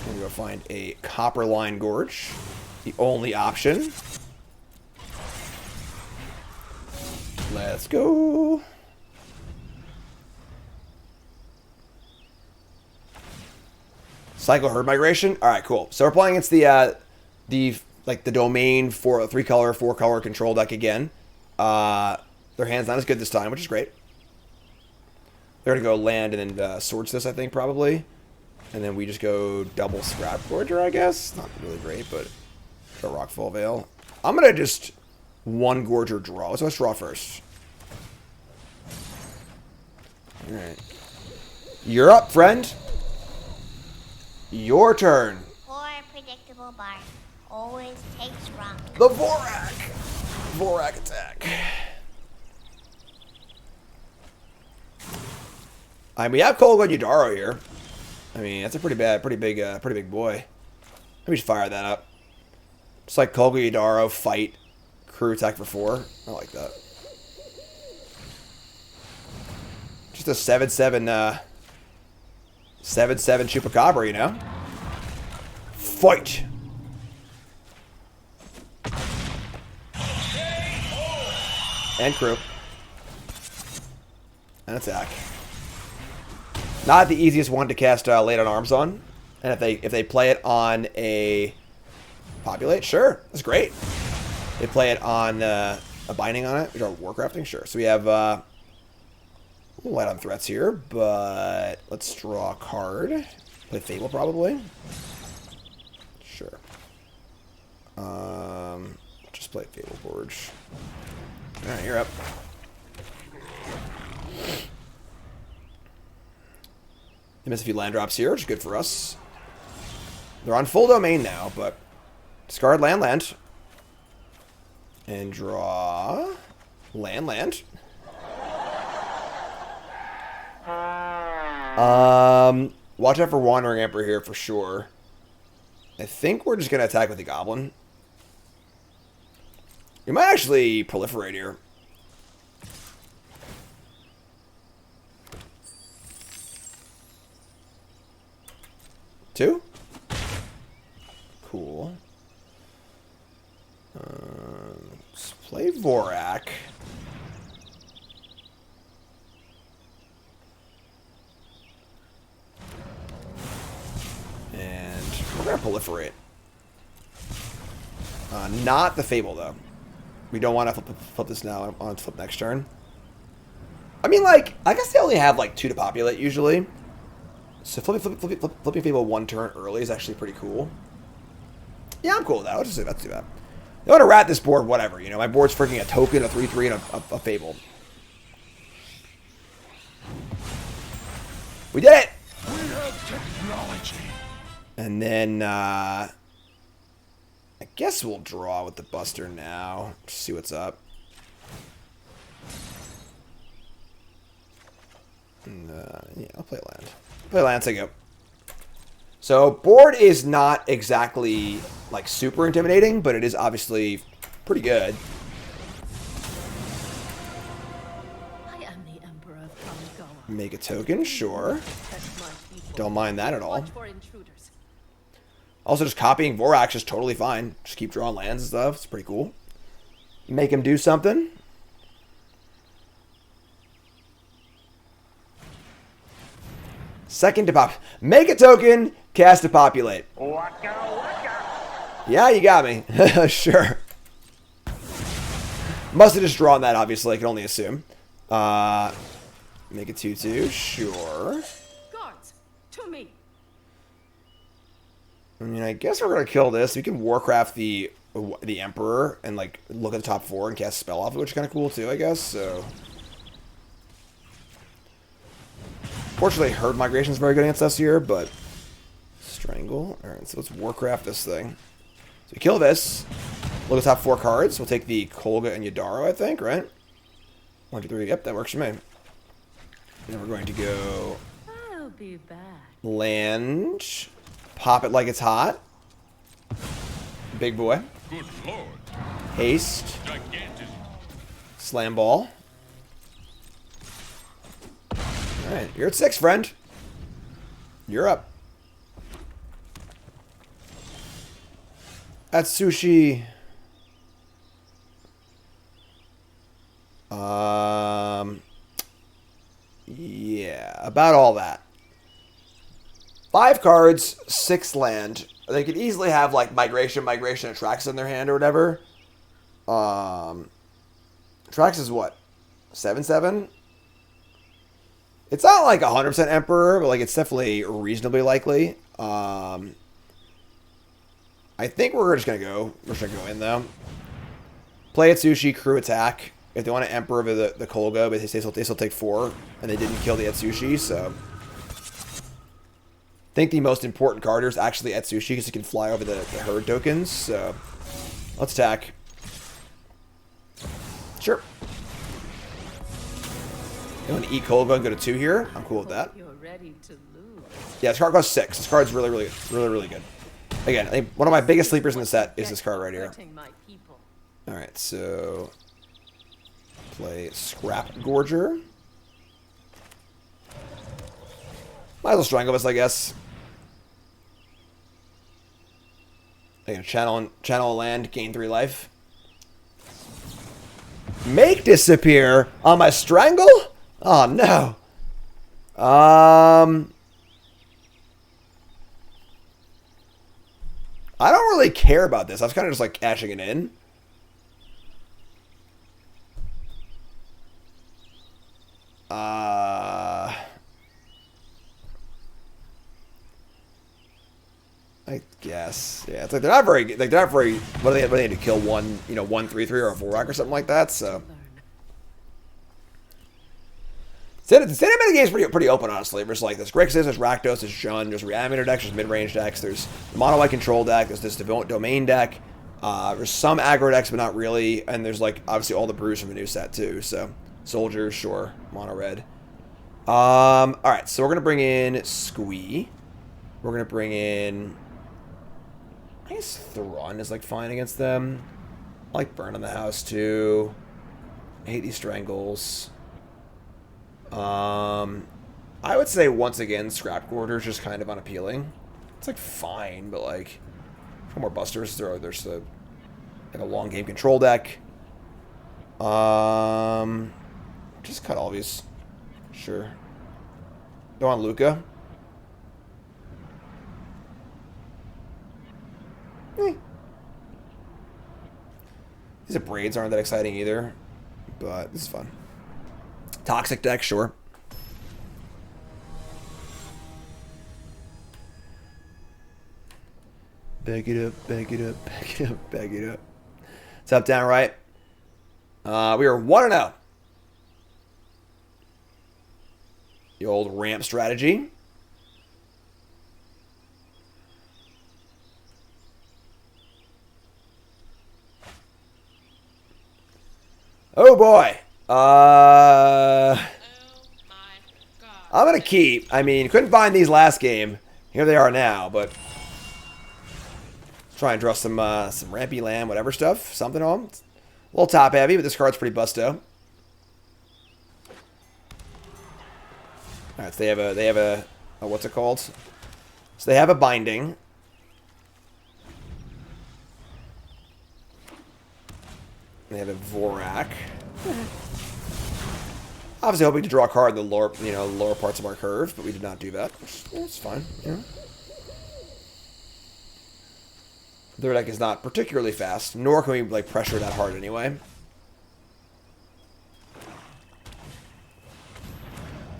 I'm gonna go find a copper line gorge. The only option. Let's go. Cycle herd migration. All right, cool. So we're playing against the domain for a 3-color, 4-color control deck again. Their hand's not as good this time, which is great. They're gonna go land and then swords this, I think, probably. And then we just go double scrap gorger, I guess. Not really great, but go Rockfall Veil. I'm gonna just one gorger draw. So let's draw first. All right. You're up, friend. Your turn. Poor predictable bard. Always takes wrong. The Vorak. Vorak attack. We have Kogla and Yidaro here. I mean, that's a pretty big boy. Let me just fire that up. Just like Kogla, Yidaro, fight, crew attack for 4. I like that. Just a 7/7, 7/7 Chupacabra, you know? Fight! And crew. And attack. Not the easiest one to cast Late on Arms on. And if they play it on a populate, sure, that's great. They play it on a binding on it, or warcrafting, sure. So we have light on threats here, but let's draw a card. Play Fable probably. Sure. Just play Fable Forge. All right, you're up. They miss a few land drops here, which is good for us. They're on full domain now, but discard land. And draw land. Watch out for Wandering Emperor here for sure. I think we're just going to attack with the Goblin. We might actually proliferate here. Two? Cool. Let's play Vorak. And we're going to proliferate. Not the Fable, though. We don't want to flip this now. I want to flip next turn. I mean, like, I guess they only have, like, 2 to populate, usually. So flipping Fable 1 turn early is actually pretty cool. Yeah, I'm cool with that. Let's just do that. I want to rat this board, whatever. You know, my board's freaking a token, a 3/3, and a Fable. We did it! We have technology. And then, I guess we'll draw with the Buster now. Just see what's up. And, yeah, I'll play land. Play land, take it. So, board is not exactly, like, super intimidating, but it is obviously pretty good. I am the Emperor of Kamigawa. Make a token, sure. Don't mind that at all. Watch for intruders. Also, just copying Vorax is totally fine. Just keep drawing lands and stuff. It's pretty cool. Make him do something. Second to pop. Make a token, cast to populate. Yeah, you got me. Sure. Must have just drawn that, obviously. I can only assume. Make a 2/2. Sure. Guards, to me. I mean, I guess we're going to kill this. We can Warcraft the Emperor and, like, look at the top 4 and cast a spell off it, which is kind of cool, too, I guess. So... Fortunately, herd migration is very good against us here, but strangle. All right, so let's Warcraft this thing. So we kill this. Look at the top 4 cards. We'll take the Kogla and Yidaro, I think, right? 1, 2, 3. Yep, that works for me. And then we're going to go I'll be back. land, pop it like it's hot. Big boy. Good lord. Haste. Gigantism. Slam ball. Alright, you're at 6, friend. You're up. At sushi. Yeah, about all that. 5 cards, 6 land. They could easily have like migration, and Trax in their hand or whatever. Trax is what? 7/7? It's not like 100% Emperor, but like it's definitely reasonably likely. I think we're just gonna go in though. Play at sushi, crew attack. If they want to Emperor of the Kogla, but they still take 4, and they didn't kill the Etsushi, so I think the most important card is actually Etsushi because it can fly over the herd tokens. So let's attack. Sure. You want to eat Kogla and go to 2 here? I'm cool with that. You're ready to lose. Yeah, this card costs 6. This card's really good. Again, I think one of my biggest sleepers in the set is this card right here. All right, so play Scrap Gorger. Might as well strangle us, I guess. Again, channel a land, gain 3 life. Make disappear on my strangle? Oh no. I don't really care about this. I was kind of just like cashing it in. I guess. Yeah, it's like they're not very what do they need to kill 1, 1/3/3 or a Vorak or something like that, so the standard meta game is pretty open, honestly. There's like this Grixis, there's Rakdos, there's Jund, there's Reanimator decks, there's mid-range decks, there's the Mono White control deck, there's this domain deck, there's some aggro decks, but not really, and there's like obviously all the brews from the new set too. So Soldiers, sure, Mono Red. All right, so we're gonna bring in Squee. We're gonna bring in. I guess Thrun is like fine against them. I like Burn on the House too. I hate these Strangles. I would say once again, Scrap Gorger is just kind of unappealing. It's like fine, but like for more busters, there's like a long game control deck. Just cut all these. Sure. Go on, Luca. These braids aren't that exciting either, but this is fun. Toxic deck, sure. Bag it up, bag it up, bag it up, bag it up. It's up, down, right. We are 1-0. The old ramp strategy. Oh boy. I'm gonna keep. I mean, couldn't find these last game. Here they are now, but let's try and draw some rampy land, whatever stuff. Something on. It's a little top heavy, but this card's pretty busto. Alright, so they have a oh, what's it called? So they have a binding. They have a Vorak. Obviously hoping to draw a card in the lower, lower parts of our curve, but we did not do that. It's fine, Their deck is not particularly fast, nor can we like pressure that hard anyway.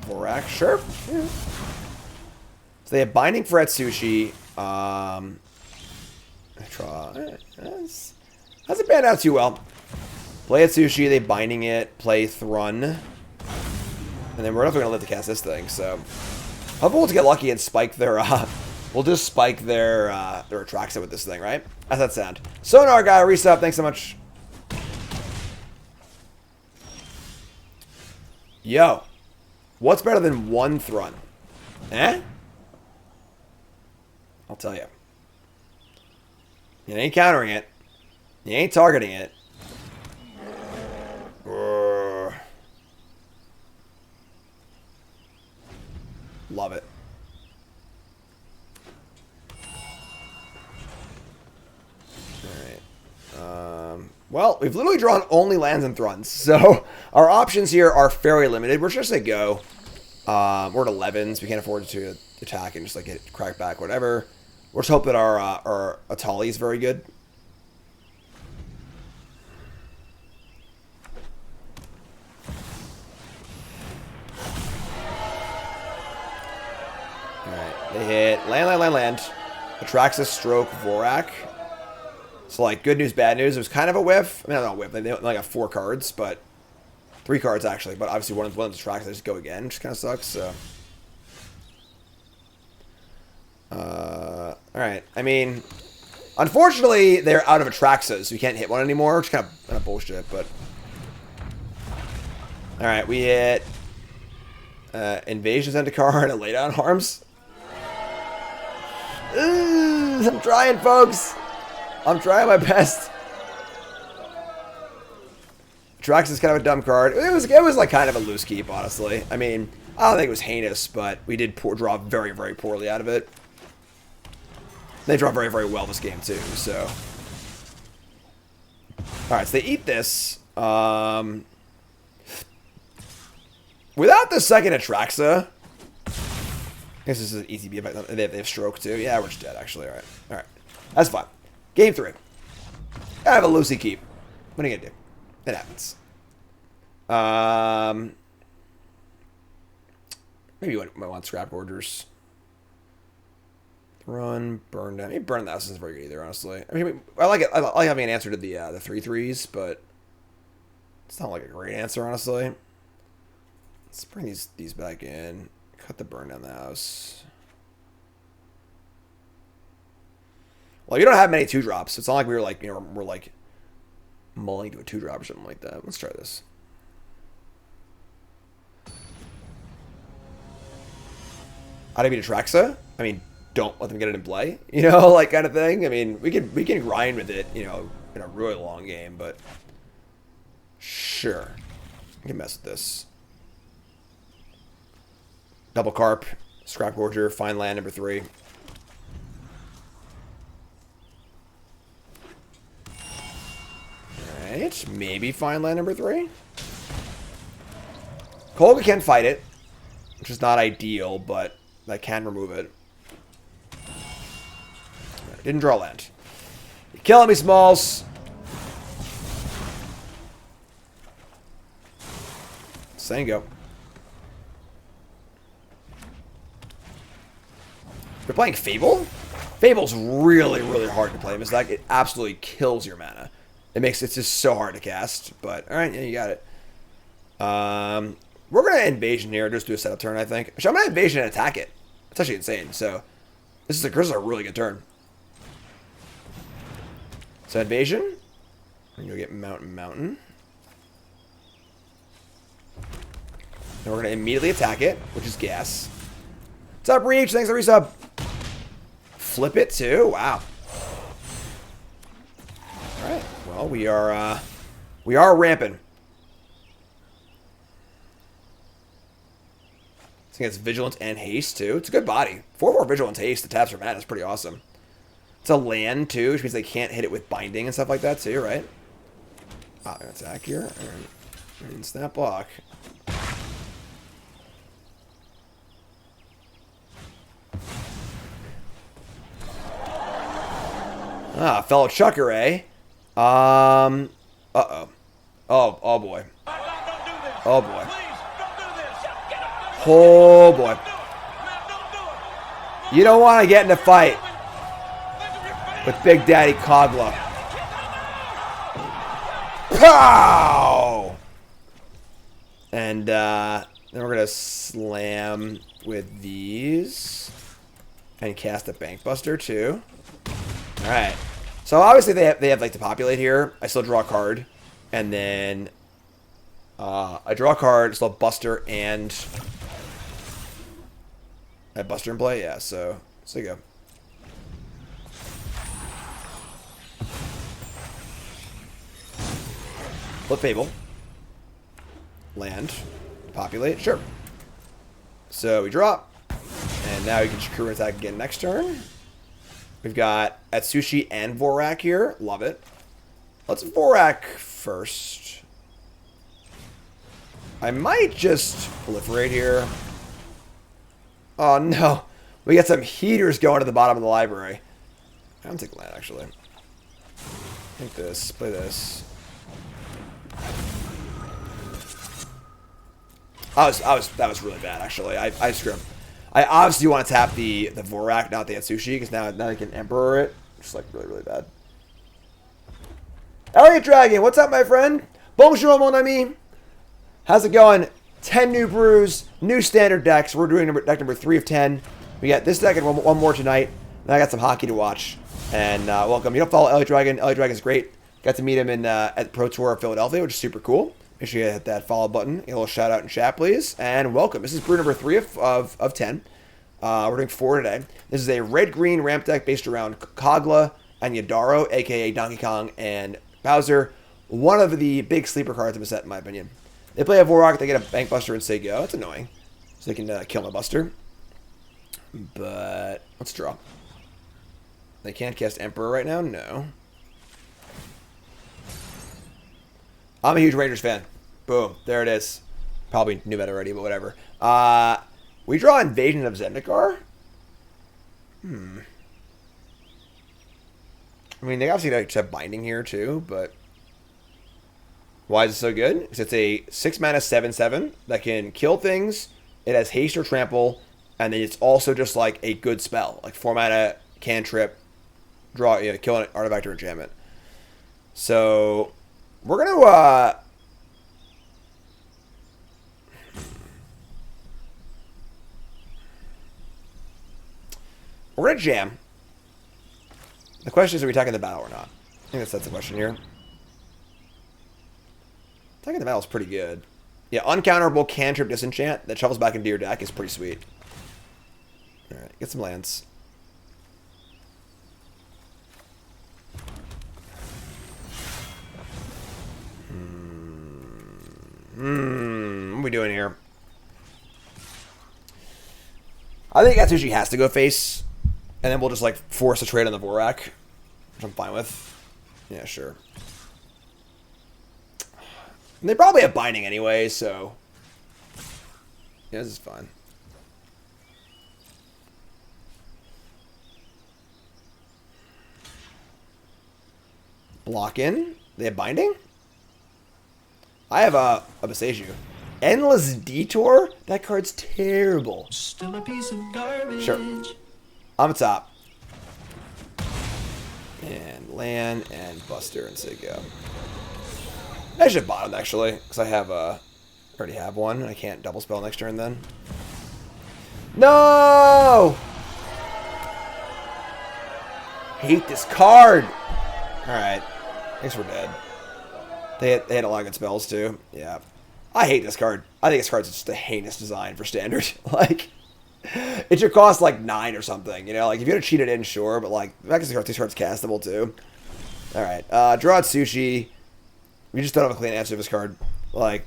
Vorak, sure. Yeah. So they have binding for Etsushi. Hasn't panned out too well. Play Etsushi, they binding it, play Thrun. And then we're definitely gonna live to cast this thing, so hopefully we'll get lucky and spike their we'll just spike their Atraxa with this thing, right? How's that sound? Sonar guy, resub, thanks so much. Yo. What's better than 1 Thrun? Eh? I'll tell you. You ain't countering it. You ain't targeting it. Love it. Well, we've literally drawn only lands and Thruns, so our options here are fairly limited. We're just going to go. We're at 11s. We can't afford to attack and just like get crack back, whatever. We'll just hope that our Etali is very good. Alright, they hit land. Atraxa, Stroke, Vorak. So, like, good news, bad news. It was kind of a whiff. I mean, not a whiff. They only got 4 cards, but 3 cards, actually. But obviously, one of the Atraxa, they just go again, which kind of sucks, so. Alright. I mean, unfortunately, they're out of Atraxas, so you can't hit one anymore, which is kind of bullshit, but. Alright, we hit Invasion Zendikar and a Laydown Harms. I'm trying, folks. I'm trying my best. Trax is kind of a dumb card. It was like kind of a loose keep, honestly. I mean, I don't think it was heinous, but we did draw very, very poorly out of it. They draw very, very well this game, too, so. Alright, so they eat this. Without the second Atraxa, I guess this is an easy beat. They have Stroke, too. Yeah, we're just dead, actually. Alright. Alright. That's fine. Game 3. I have a loosey keep. What are you gonna do? It happens. Maybe you might want scrap orders. Run, burn down. Maybe burn the house isn't very good either, honestly. I mean, I like it. I like having an answer to the 3/3s, but it's not like a great answer, honestly. Let's bring these back in. Cut the burn down the house. Well, you don't have many 2-drops. It's not like we were like, you know, we're like mulling to a 2-drop or something like that. Let's try this. How do I beat Atraxa? I mean, don't let them get it in play. You know, like kind of thing. I mean, we can grind with it, you know, in a really long game, but sure. We can mess with this. Double Carp, Scrap Gorger, Fine Land number 3. Alright, maybe Fine Land number 3. Kogla can fight it, which is not ideal, but I can remove it. Right, didn't draw land. You're killing me, Smalls. Sango. We're playing Fable? Fable's really, really hard to play in this deck. It absolutely kills your mana. It's just so hard to cast. But, alright, yeah, you got it. We're going to Invasion here. Just do a setup turn, I think. Actually, I'm going to Invasion and attack it. It's actually insane. So, this is a really good turn. So, Invasion. And you'll get Mountain. Then we're going to immediately attack it, which is Gas. What's up, Reach? Thanks for the resub. Flip it, too? Wow. Alright. Well, we are ramping. I think it's Vigilance and Haste, too. It's a good body. 4/4 Vigilance Haste, the taps for mana is pretty awesome. It's a land, too, which means they can't hit it with Binding and stuff like that, too, right? Ah, an attack here. And snap block. Ah, fellow Chucker, eh? Uh-oh. Oh boy. Oh, boy. Oh, boy. You don't want to get in a fight with Big Daddy Kogla. Pow! And, then we're going to slam with these. And cast a Bankbuster, too. Alright. So obviously they have like to populate here. I still draw a card. And then I draw a card, still Buster and I have Buster in play? Yeah, so you go. Flip Fable. Land. Populate. Sure. So we drop. And now you can Shakura attack again next turn. We've got Atsushi and Vorak here. Love it. Let's Vorak first. I might just proliferate here. Oh no. We got some heaters going to the bottom of the library. I don't take land actually. Think this. Play this. That was really bad actually. I screwed up. I obviously want to tap the Vorak, not the Atsushi, because now I can Emperor it. Just like really bad. Elliot Dragon, what's up, my friend? Bonjour, mon ami. How's it going? 10 new brews, new standard decks. We're doing deck number 3 of 10. We got this deck and one more tonight. And I got some hockey to watch. And welcome. You don't follow Elliot Dragon. Elliot Dragon's great. Got to meet him at the Pro Tour of Philadelphia, which is super cool. Make sure you hit that follow button. A little shout out in chat, please. And welcome. This is brew number 3 of 10. We're doing 4 today. This is a red-green ramp deck based around Kogla and Yidaro, a.k.a. Donkey Kong and Bowser. One of the big sleeper cards of the set, in my opinion. They play a Vorak, they get a Bank Buster and say go. That's annoying. So they can kill my Buster. But let's draw. They can't cast Emperor right now? No. I'm a huge Rangers fan. Boom. There it is. Probably knew that already, but whatever. We draw Invasion of Zendikar? I mean, they obviously just have Binding here, too, but... Why is it so good? Because it's a 6-mana 7/7 that can kill things. It has Haste or Trample, and then it's also just like a good spell. Like 4-mana cantrip, draw, kill an artifact or enchantment. So, we're going to... We're going to jam. The question is, are we attacking the battle or not? I think that's the question here. Attacking the battle is pretty good. Yeah, uncounterable cantrip disenchant that shovels back into your deck is pretty sweet. Alright, get some lands. What are we doing here? I think Atsushi has to go face. And then we'll just, like, force a trade on the Vorak. Which I'm fine with. Yeah, sure. And they probably have Binding anyway, so... Yeah, this is fine. Block in? They have Binding? I have a Boseiju. Endless Detour? That card's terrible. Still a piece of garbage. Sure. I'm top. And land and Buster and say go. I should have bottomed actually, because I have already have one and I can't double spell next turn then. No! Hate this card! Alright. I guess we're dead. They had a lot of good spells too. Yeah. I hate this card. I think this card's just a heinous design for standard. Like, it should cost like 9 or something, you know? Like, if you're gonna cheat it in, sure, but like, the fact is this card's castable too. Alright, draw Atsushi. We just don't have a clean answer to this card. Like,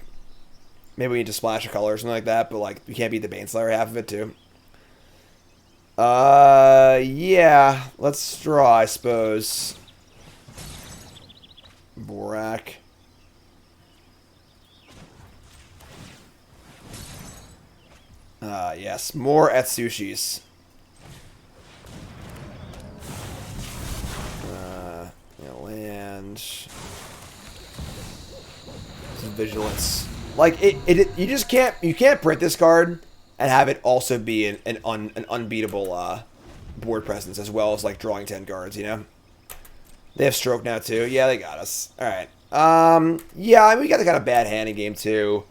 maybe we need to splash a color or something like that, but like, we can't beat the Baneslayer half of it too. Yeah. Let's draw, I suppose. Vorak. Yes, more Atsushis. Land. Some Vigilance. Like you just can't print this card and have it also be an unbeatable board presence as well as like drawing 10 cards. You know. They have Stroke now too. Yeah, they got us. All right. Yeah, I mean, we got the kind of bad hand in game too.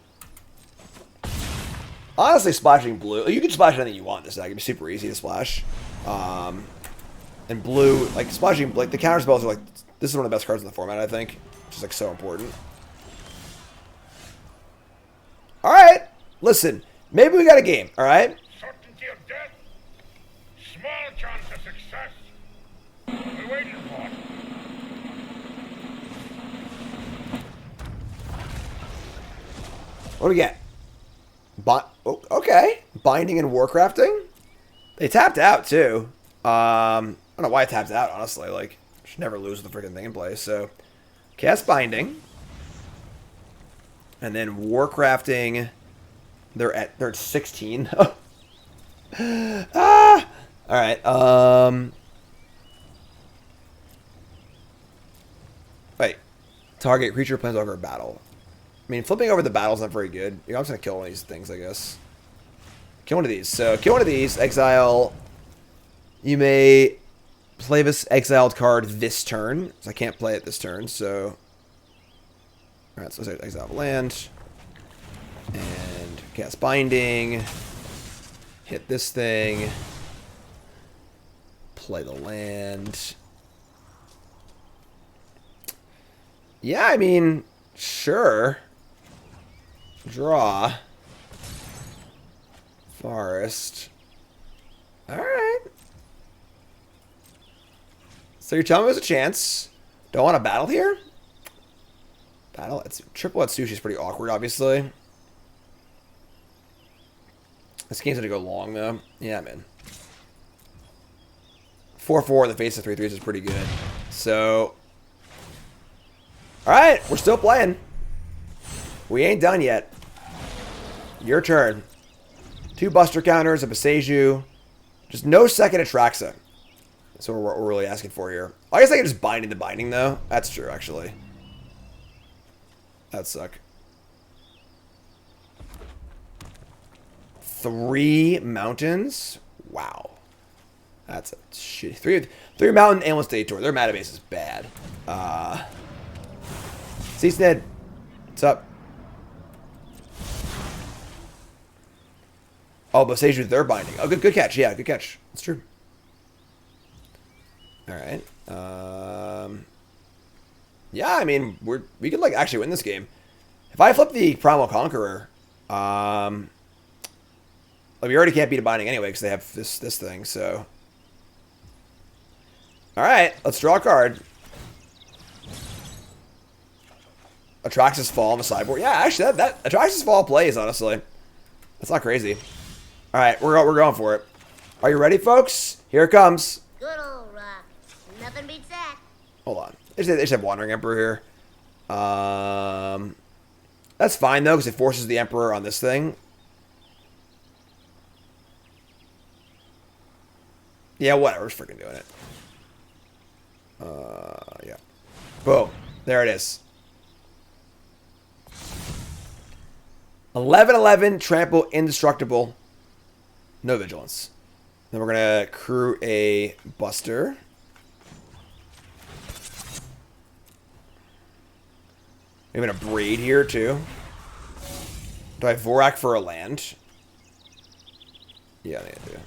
Honestly, splashing blue. You can splash anything you want in this deck. It'd be super easy to splash. And blue, like splashing, like the counter spells are like, this is one of the best cards in the format, I think. Which is like so important. Alright. Listen, maybe we got a game, alright? Certainty of death. Small chance of success. We're waiting for it. What do we get? Okay. Binding and Warcrafting? They tapped out, too. I don't know why I tapped out, honestly. Like, should never lose the freaking thing in play, so... Cast Binding. And then Warcrafting. They're at 16. Ah! Alright, wait. Target creature plans over a battle. I mean, flipping over the battle's not very good. I'm just gonna kill one of these things, I guess. Kill one of these. So, kill one of these. Exile. You may play this exiled card this turn. So, I can't play it this turn, so... Alright, so let's exile a land. And cast Binding. Hit this thing. Play the land. Yeah, I mean, sure. Draw. Forest. Alright. So you're telling me there's a chance. Don't want to battle here? Battle? Triple at sushi is pretty awkward, obviously. This game's going to go long, though. Yeah, man. 4-4 in the face of 3-3s is pretty good. So... Alright, we're still playing. We ain't done yet. Your turn. 2 Buster counters, a Beseju. Just no second Atraxa. That's what we're really asking for here. I guess I can just bind into binding, though. That's true, actually. That'd suck. 3 mountains? Wow. That's a shit. 3 mountain, Endless Detour. Their mana base is bad. C-Sned. What's up? Oh, Beseju, they're binding. Oh, good catch. Yeah, good catch. That's true. Alright. Yeah, I mean, we could, like, actually win this game. If I flip the Primal Conqueror, like, we already can't beat a binding anyway, because they have this thing, so... Alright, let's draw a card. Atraxas Fall on the sideboard. Yeah, actually, that Atraxas Fall plays, honestly. That's not crazy. Alright, we're going for it. Are you ready, folks? Here it comes. Good old rock. Nothing beats that. Hold on. They just have Wandering Emperor here. That's fine, though, because it forces the Emperor on this thing. Yeah, whatever. We're freaking doing it. Yeah. Boom. There it is. 11/11, trample, indestructible. No vigilance. Then we're going to crew a Buster. Maybe a Braid here, too. Do I Vorak for a land? Yeah, I think I do. I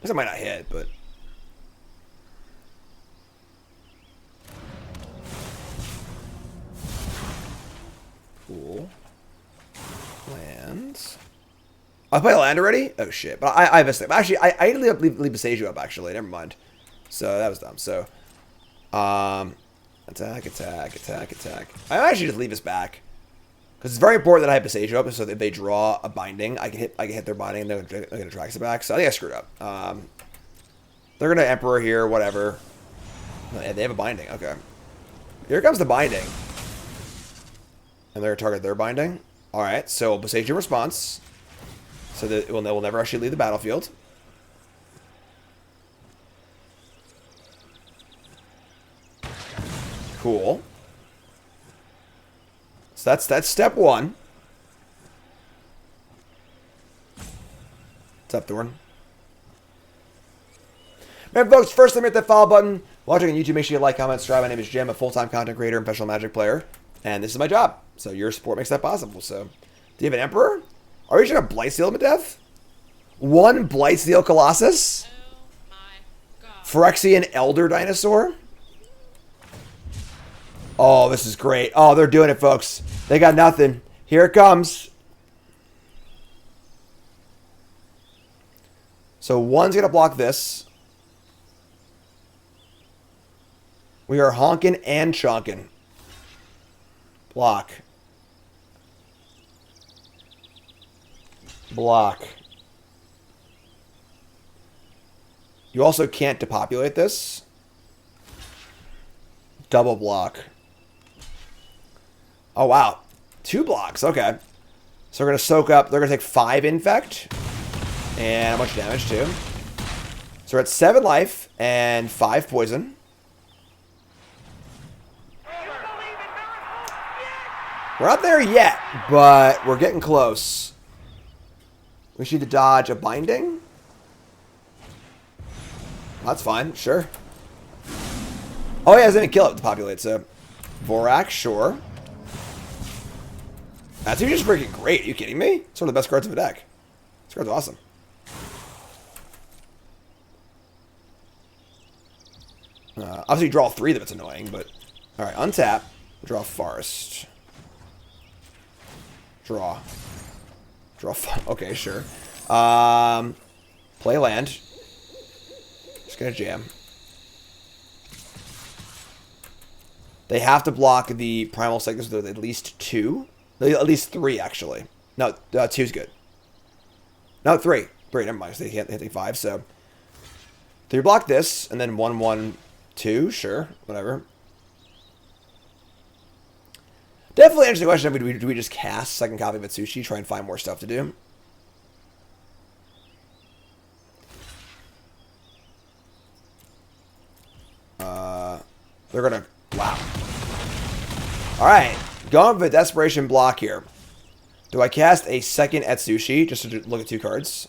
guess I might not hit, but... Cool. Lands. I played a land already? Oh shit. But I missed it. Actually, I need to leave Beseju up, actually. Never mind. So that was dumb. So attack. I actually just leave this back. Because it's very important that I have Beseju up, so that if they draw a binding, I can hit their binding and they're gonna Atraxa back. So I think I screwed up. They're gonna Emperor here, whatever. They have a binding, okay. Here comes the binding. And they're gonna target their binding. Alright, so Beseju response. So that it will never actually leave the battlefield. Cool. So that's step 1. What's up, Thorn? Remember, folks, first let me hit that follow button. Watching on YouTube, make sure you like, comment, subscribe. My name is Jim, a full-time content creator and professional Magic player. And this is my job. So your support makes that possible. So, do you have an Emperor? Are you trying to Blightsteel him to death? 1 Blightsteel Colossus? Oh my god. Phyrexian Elder Dinosaur? Oh, this is great. Oh, they're doing it, folks. They got nothing. Here it comes. So 1's going to block this. We are honking and chonking. Block. Block. You also can't depopulate this. Double block. Oh, wow. 2 blocks. Okay. So we're going to soak up. They're going to take 5 infect. And a bunch of damage, too. So we're at 7 life and 5 poison. We're not there yet, but we're getting close. We should need to dodge a binding. That's fine, sure. Oh yeah, it doesn't even kill it to populate, so Vorak, sure. That's just freaking great. Are you kidding me? It's one of the best cards of the deck. This card's awesome. Obviously, you draw 3 of them, it's annoying, but... Alright, untap. Draw Forest. Draw. Okay, sure. Play land. Just gonna jam. They have to block the Primal Cycles with at least 2. At least 3, actually. No, 2's good. No, 3. 3, never mind. So they can't hit 5, so... 3 block this, and then 1, 1, 2. Sure, whatever. Definitely interesting question. Do we just cast second copy of Atsushi, try and find more stuff to do? They're gonna... Wow. Alright. Going for the Desperation block here. Do I cast a second Atsushi just to look at 2 cards?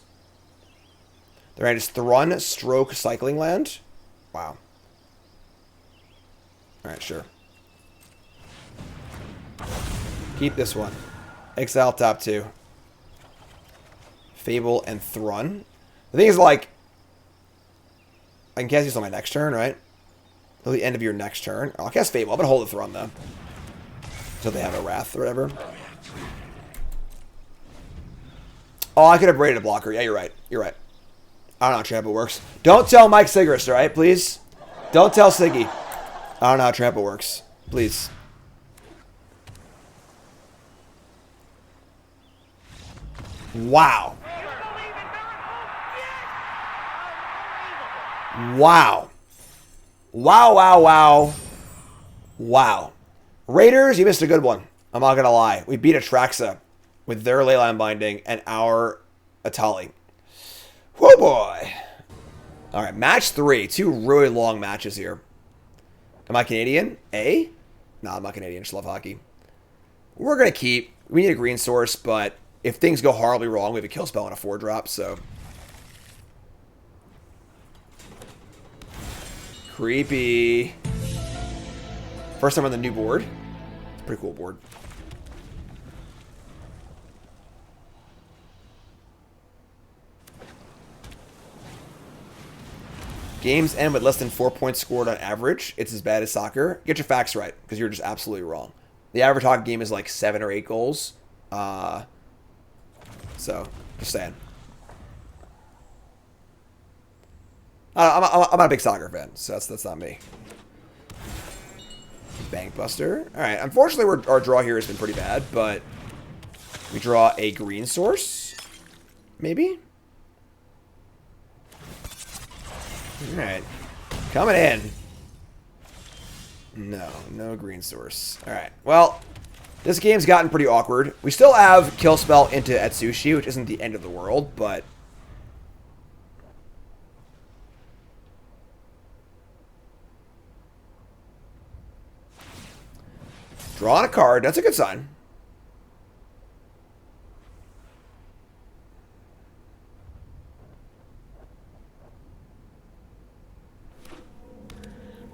They're going to Thrun, Stroke, Cycling Land. Wow. Alright, sure. Keep this one. Exile top 2. Fable and Thrun. The thing is, like... I can cast these on my next turn, right? Till the end of your next turn. I'll cast Fable. I'm going to hold the Thrun, though. Until they have a Wrath or whatever. Oh, I could have raided a blocker. Yeah, you're right. You're right. I don't know how trample works. Don't tell Mike Sigrist, alright? Please. Don't tell Siggy. I don't know how trample works. Please. Wow. Wow. Wow, wow, wow. Wow. Raiders, you missed a good one. I'm not going to lie. We beat Atraxa with their Leyline Binding and our Etali. Whoa, boy. All right, match 3. 2 really long matches here. Am I Canadian? A? No, I'm not Canadian. Just love hockey. We're going to keep. We need a green source, but if things go horribly wrong, we have a kill spell and a 4-drop, so... Creepy. First time on the new board. It's a pretty cool board. Games end with less than 4 points scored on average. It's as bad as soccer. Get your facts right, because you're just absolutely wrong. The average hockey game is like 7 or 8 goals. So, just saying. I'm not a big soccer fan, so that's not me. Bankbuster. Alright, unfortunately our draw here has been pretty bad, but we draw a green source. Maybe? Alright. Coming in. No green source. Alright, well, this game's gotten pretty awkward. We still have kill spell into Atsushi, which isn't the end of the world, but... Drawing a card. That's a good sign.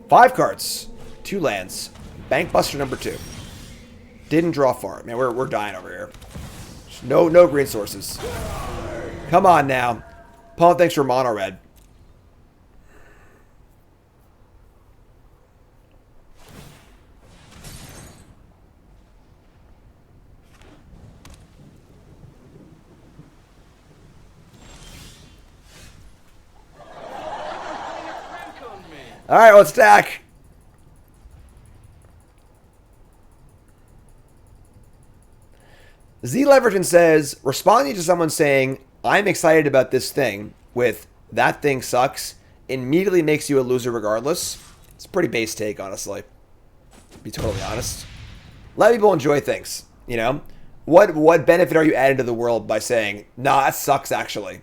Five cards. 2 lands. Bankbuster number 2. Didn't draw far. Man, we're dying over here. No green sources. Come on now. Paul, thanks for mono red. Alright, let's stack. Z Leverton says, responding to someone saying, I'm excited about this thing, with that thing sucks, immediately makes you a loser regardless. It's a pretty base take, honestly. To be totally honest. Let people enjoy things. You know, what benefit are you adding to the world by saying, nah, that sucks actually?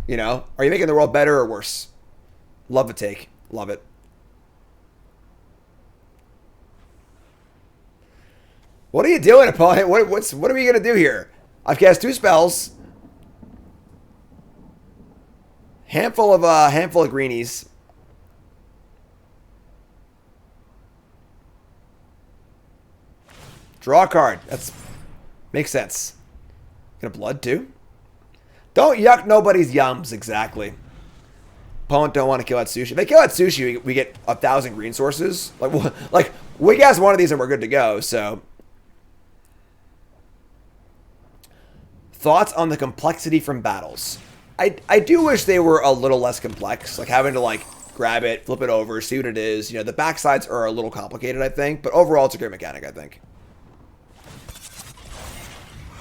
You know, are you making the world better or worse? Love the take. Love it. What are you doing, opponent? What are we gonna do here? I've cast 2 spells. Handful of greenies. Draw a card. That's makes sense. Gonna blood too. Don't yuck nobody's yums. Exactly. Opponent don't want to kill Atsushi. If they kill Atsushi, we get 1,000 green sources. Like we cast one of these and we're good to go. So. Thoughts on the complexity from battles. I do wish they were a little less complex, like having to like grab it, flip it over, see what it is. You know, the backsides are a little complicated, I think, but overall it's a great mechanic, I think.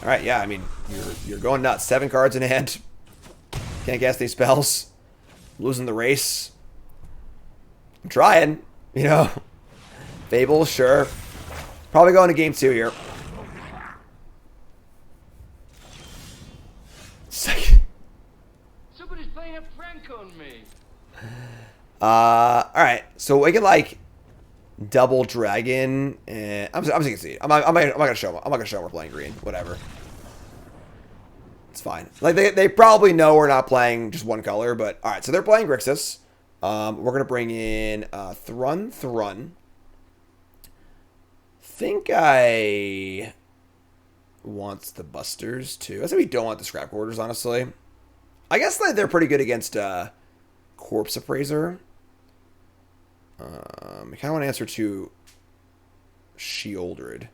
All right, yeah, I mean, you're going nuts. 7 cards in hand. Can't cast these spells. Losing the race. I'm trying, you know. Fable, sure. Probably going to game 2 here. Somebody's playing a prank on me. All right, so we can like double dragon, and I'm just gonna see. I'm not gonna show them. I'm not gonna show them we're playing green. Whatever, it's fine. Like they probably know we're not playing just one color, but all right. So they're playing Grixis. We're gonna bring in Thrun. Think I wants the busters too. I say we don't want the scrap quarters, honestly. I guess they're pretty good against Corpse Appraiser. I kind of want to answer to Shieldred.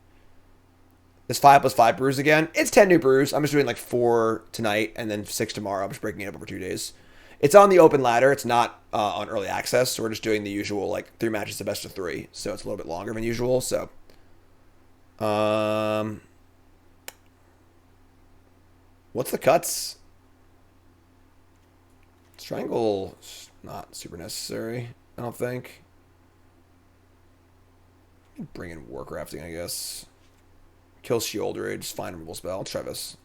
This 5+5 brews again. It's 10 new brews. I'm just doing like 4 tonight and then 6 tomorrow. I'm just breaking it up over 2 days. It's on the open ladder. It's not on early access. So we're just doing the usual like 3 matches of best of 3. So it's a little bit longer than usual. So, what's the cuts? Triangle is not super necessary, I don't think. Bring in Warcrafting, I guess. Kill Shieldred, just find a removal spell. Let's try this.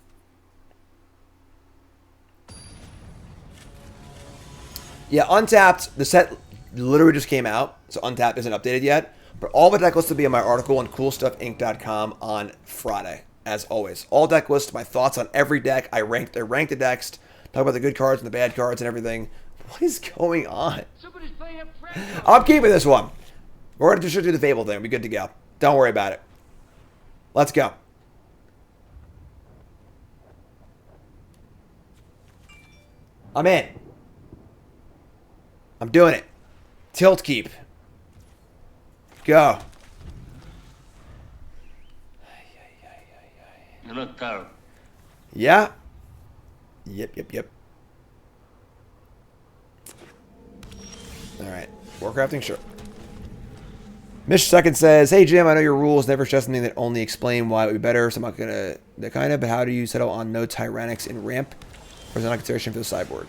Yeah, Untapped, the set literally just came out, so Untapped isn't updated yet. But all the deck lists will be in my article on CoolStuffInc.com on Friday, as always. All deck lists, my thoughts on every deck. I rank the decks. Talk about the good cards and the bad cards and everything. What is going on? Somebody's playing a prank. I'm keeping this one. We're going to just do the Fable thing. We'll be good to go. Don't worry about it. Let's go. I'm in. I'm doing it. Tilt keep. Go. You look terrible. Yeah. Yep. Alright. Warcrafting, sure. Mish Second says, hey Jim, I know your rules never stress something that only explain why it would be better, so I'm not gonna but how do you settle on no Tyrannics in ramp? Or is that not consideration for the sideboard?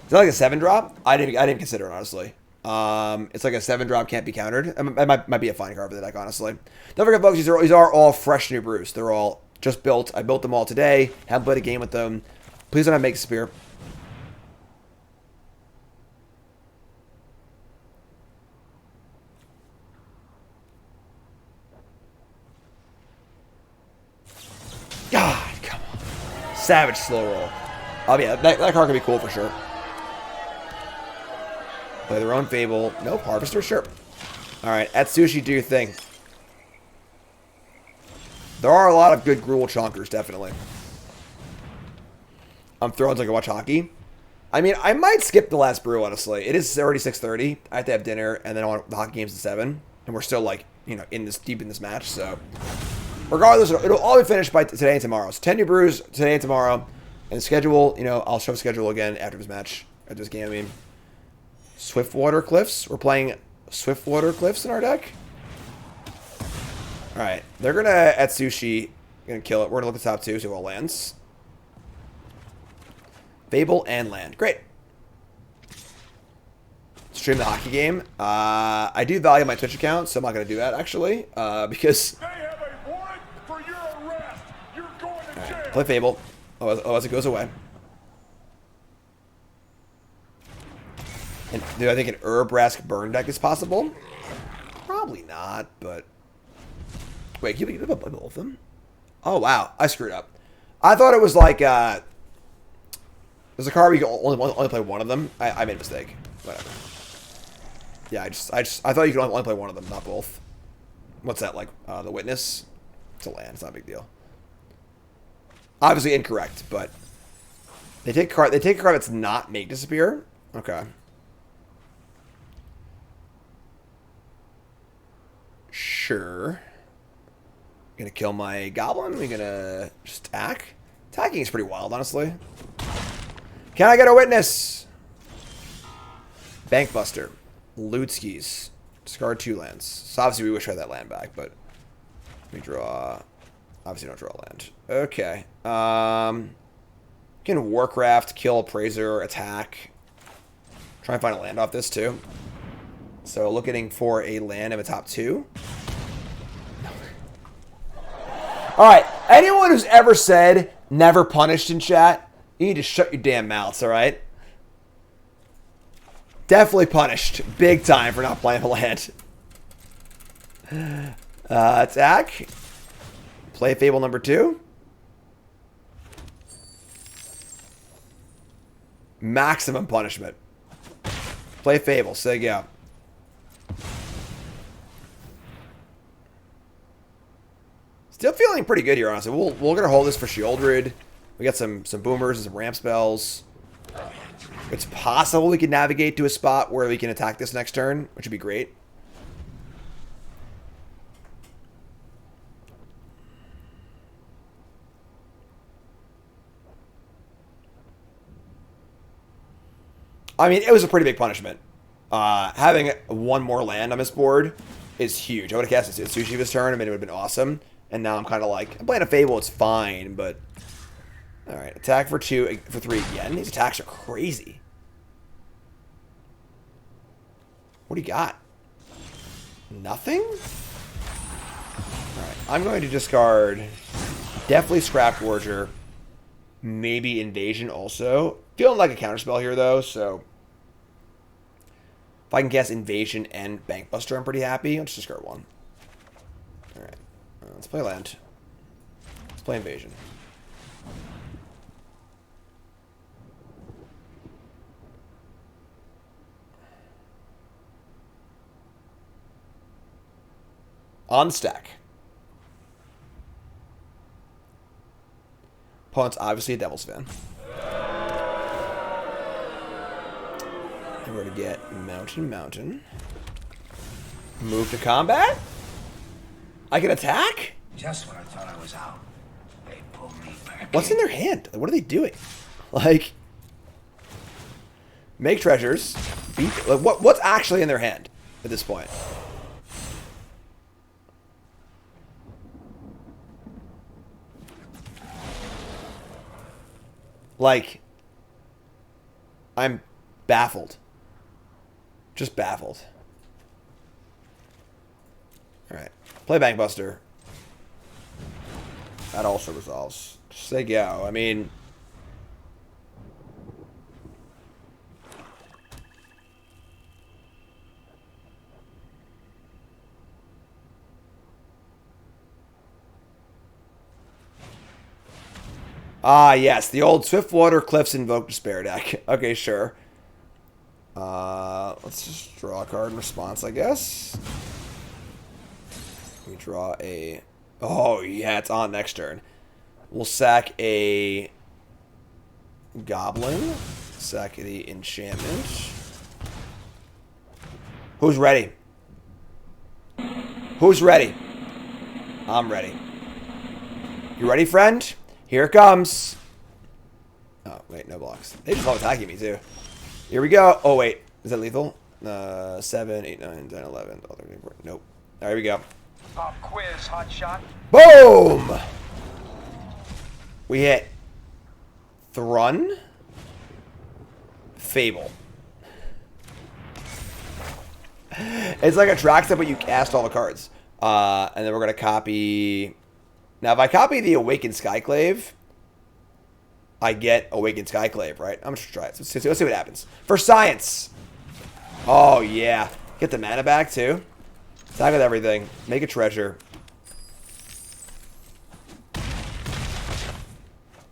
Is that like a 7-drop? I didn't consider it, honestly. It's like a 7-drop, can't be countered. It might be a fine card for the deck, honestly. Don't forget, folks, these are all fresh new brews. They're all just built. I built them all today. Haven't played a game with them. Please don't have make spear. God, come on. Savage slow roll. Oh yeah, that card could be cool for sure. Play their own Fable. Nope, Harvester, sure. Alright, Atsushi, do your thing. There are a lot of good Gruul chonkers, definitely. I'm thrilled so I can watch hockey. I mean, I might skip the last brew, honestly. It is already 6:30. I have to have dinner, and then I want the hockey games at 7. And we're still, like, you know, deep in this match, so. Regardless, it'll all be finished by today and tomorrow. So 10 new brews today and tomorrow. And the schedule, you know, I'll show the schedule again after this match, after this game, I mean. Swiftwater Cliffs. We're playing Swiftwater Cliffs in our deck. Alright, they're going to, Atsushi, going to kill it. We're going to look at the top 2, see what lands. Fable and land. Great. Stream the hockey game. I do value my Twitch account, so I'm not going to do that, actually. Because fast. You're going to jail. Play Fable. Oh, as it goes away. And do I think an Urbrask burn deck is possible? Probably not, but... Wait, can you play both of them? Oh, wow. I screwed up. I thought it was like, there's a card where you can only play one of them. I made a mistake. Whatever. Yeah, I thought you could only play one of them, not both. What's that, like, the Witness? It's a land. It's not a big deal. Obviously incorrect, but they take a card that's not Make Disappear. Okay. Sure. Gonna kill my goblin? We're gonna just attack? Attacking is pretty wild, honestly. Can I get a witness? Bankbuster. Lootskis. Discard 2 lands. So obviously we wish we had that land back, but we draw. Obviously don't draw a land. Okay. Can Warcraft, kill Appraiser, attack. Try and find a land off this too. So looking for a land of a top 2. Alright, anyone who's ever said never punished in chat, you need to shut your damn mouths, alright? Definitely punished. Big time for not playing a land. Attack. Play Fable number 2. Maximum punishment. Play Fable. Say go. Still feeling pretty good here, honestly. We're gonna hold this for Shieldred. We got some boomers and some ramp spells. It's possible we can navigate to a spot where we can attack this next turn, which would be great. I mean, it was a pretty big punishment. Having one more land on this board is huge. I would have cast it Sushi this turn. I mean, it would have been awesome. And now I'm kind of like, I'm playing a Fable, it's fine, but... Alright, attack for 2, for 3 again. These attacks are crazy. What do you got? Nothing? Alright, I'm going to discard... Definitely Scrap Forger. Maybe Invasion also. Feeling like a counterspell here, though, so... If I can cast Invasion and Bankbuster, I'm pretty happy. Let's discard 1. Alright. Let's play land. Let's play Invasion. On stack. Opponent's obviously a Devils fan. And we're going to get Mountain. Move to combat? I can attack? Just when I thought I was out, they pulled me back. What's in their hand? What are they doing? Like, make treasures. Beat. Like, what's actually in their hand at this point? Like, I'm baffled. Just baffled. Alright. Play Bankbuster. That also resolves. Just say go. I mean... Ah, yes. The old Swiftwater Cliffs Invoke Despair deck. Okay, sure. Let's just draw a card in response, I guess. We draw a... Oh, yeah, it's on next turn. We'll sack a... Goblin. Sack the enchantment. Who's ready? Who's ready? I'm ready. You ready, friend? Here it comes. Oh, wait, no blocks. They just love attacking me, too. Here we go. Oh, wait. Is that lethal? 7, 8, 9, 10, 11. Oh, nope. All right, here we go. Pop quiz, hot shot. Boom! We hit Thrun, Fable. It's like a track set, but you cast all the cards. And then we're going to copy Now, if I copy the Awakened Skyclave, I get Awakened Skyclave, right? I'm just gonna try it. Let's see what happens. For science. Oh, yeah. Get the mana back, too. Attack with everything. Make a treasure.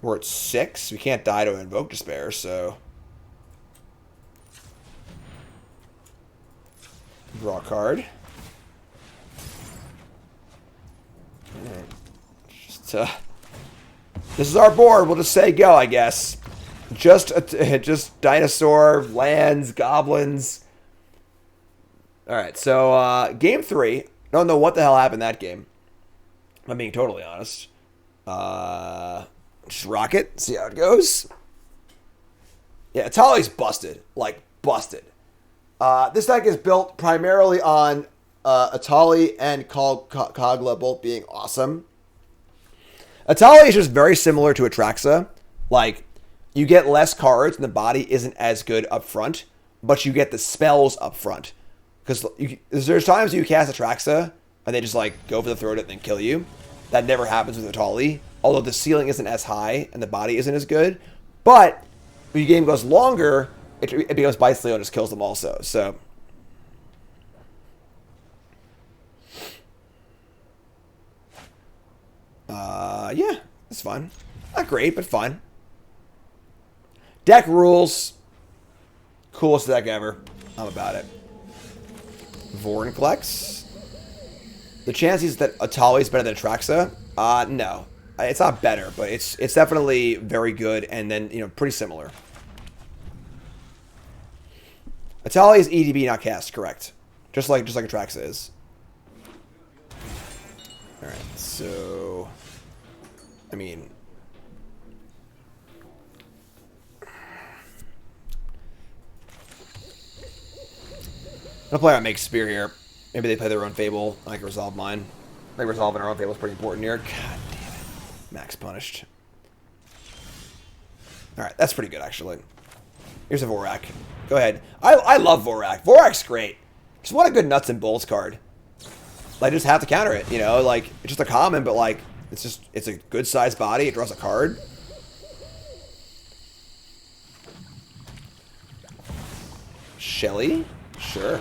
We're at 6. We can't die to Invoke Despair, so... Draw a card. Alright. Just, this is our board. We'll just say go, I guess. Just dinosaur, lands, goblins. Alright, so game 3. Don't know what the hell happened that game. I'm being totally honest. Just rock it, see how it goes. Yeah, Etali's busted. Like, busted. This deck is built primarily on Etali and Kogla both being awesome. Etali is just very similar to Atraxa. Like, you get less cards and the body isn't as good up front, but you get the spells up front. Because there's times you cast Atraxa and they just like go for the throat and then kill you. That never happens with Etali. Although the ceiling isn't as high and the body isn't as good. But when your game goes longer, it becomes Bite-Steal and just kills them also. So, yeah, it's fun. Not great, but fun. Deck rules. Coolest deck ever. I'm about it. Vorinclex. The chances that Etali is better than Atraxa? No. It's not better, but it's definitely very good and then, you know, pretty similar. Etali is EDB, not cast, correct. Just like Atraxa is. Alright, so... I mean... I'm gonna play on Make Spear here. Maybe they play their own Fable. I can resolve mine. I think resolving our own Fable is pretty important here. God damn it. Max punished. Alright, that's pretty good, actually. Here's a Vorak. Go ahead. I love Vorak. Vorak's great. Just what a good nuts and bolts card. Like, just have to counter it, you know? Like, it's just a common, but, like, it's a good sized body. It draws a card. Shelly? Sure.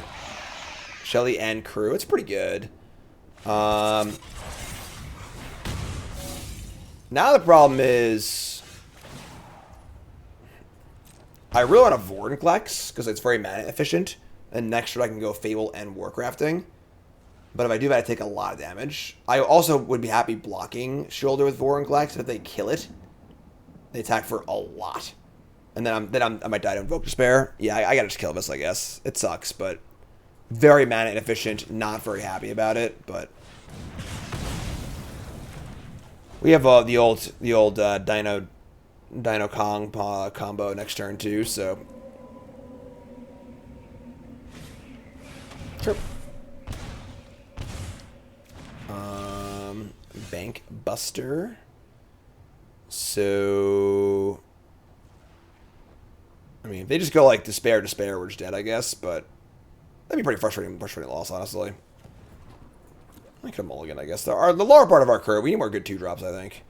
Shelly and Crew. It's pretty good. Now the problem is... I really want a Vorinclex, because it's very mana efficient. And next turn I can go Fable and Warcrafting. But if I do that, I take a lot of damage. I also would be happy blocking Shoulder with Vorinclex. If they kill it, they attack for a lot. And then I might die to Invoke Despair. Yeah, I gotta just kill this, I guess. It sucks, but... Very mana inefficient. Not very happy about it, but... We have the old Dino Kong combo next turn too, so... Sure. Bank Buster. So... I mean, if they just go like Despair, we're just dead, I guess, but... That'd be pretty frustrating loss, honestly. I could mulligan, I guess. The lower part of our curve, we need more good 2-drops, I think.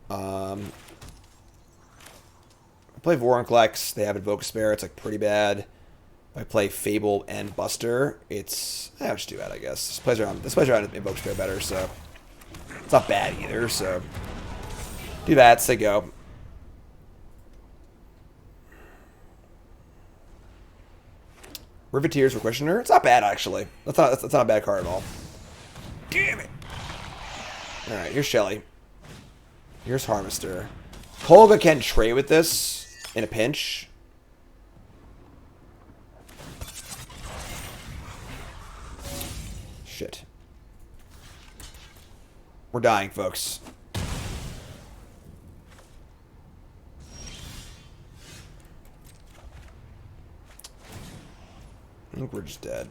I play Vorinclex, they have Invoke Despair, it's like pretty bad. If I play Fable and Buster, it's... I'll just do that, I guess. This plays around Invoke Despair better, so... It's not bad either, so... Do that, say go. Riveteers for Questioner. It's not bad, actually. That's not a bad card at all. Damn it! Alright, here's Shelly. Here's Harvester. Kogla can trade with this in a pinch. Shit. We're dying, folks. I think we're just dead.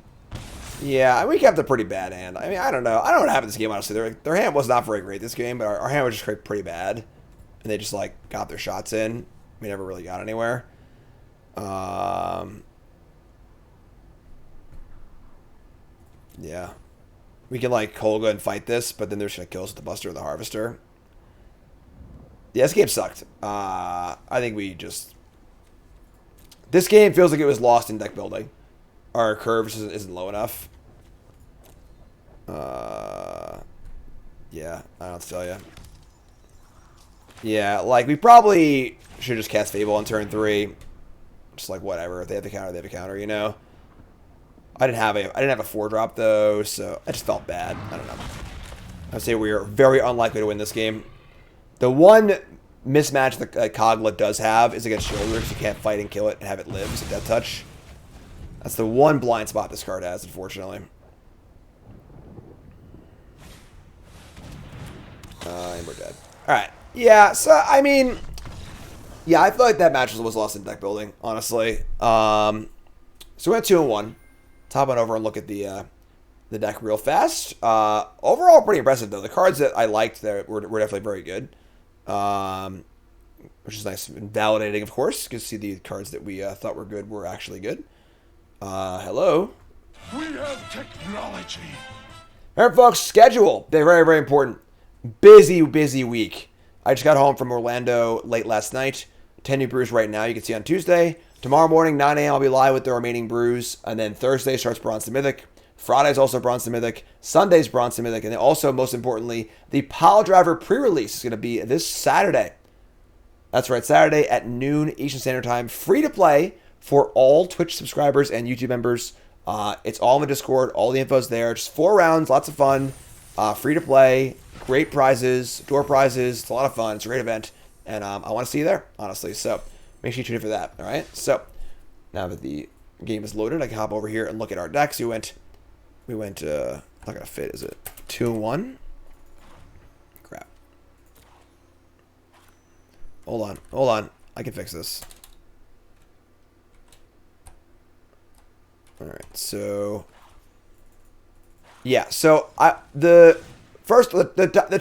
Yeah, we kept a pretty bad hand. I mean, I don't know. I don't know what happened this game, honestly. Their hand was not very great this game, but our hand was just pretty bad. And they just, like, got their shots in. We never really got anywhere. Yeah. We can like Kogla and fight this, but then they're just gonna kill us with the Buster or the Harvester. Yeah, this game sucked. I think we just... This game feels like it was lost in deck building. Our curves isn't low enough. Yeah, I don't know what to tell you. Yeah, like, we probably should just cast Fable on turn 3. Just like, whatever. If they have the counter, they have a counter, you know? I didn't have a 4-drop, though, so I just felt bad. I don't know. I would say we are very unlikely to win this game. The one mismatch that Kogla does have is against Shoulder, because you can't fight and kill it and have it live. It's a Death Touch. That's the one blind spot this card has, unfortunately. And we're dead. Alright. Yeah, so, I mean... Yeah, I feel like that match was lost in deck building, honestly. So we went 2-1. Top on over and look at the deck real fast. Overall, pretty impressive, though. The cards that I liked there were definitely very good. Which is nice and validating, of course. You can see the cards that we thought were good were actually good. Hello. We have technology. All right, folks, schedule. They're very, very important. Busy week. I just got home from Orlando late last night. 10 New Brews right now. You can see on Tuesday. Tomorrow morning, 9 a.m., I'll be live with the remaining brews. And then Thursday starts Bronze to Mythic. Friday's also Bronze to Mythic. Sunday's Bronze to Mythic. And then also, most importantly, the Pile Driver pre-release is going to be this Saturday. That's right, Saturday at noon Eastern Standard Time. Free to play for all Twitch subscribers and YouTube members. It's all in the Discord. All the info's there. Just 4 rounds. Lots of fun. Free to play. Great prizes. Door prizes. It's a lot of fun. It's a great event. And I want to see you there, honestly. So make sure you tune in for that. All right. So now that the game is loaded, I can hop over here and look at our decks. We went. Not gonna fit. Is it 2-1? Crap. Hold on. I can fix this. All right. So yeah. So the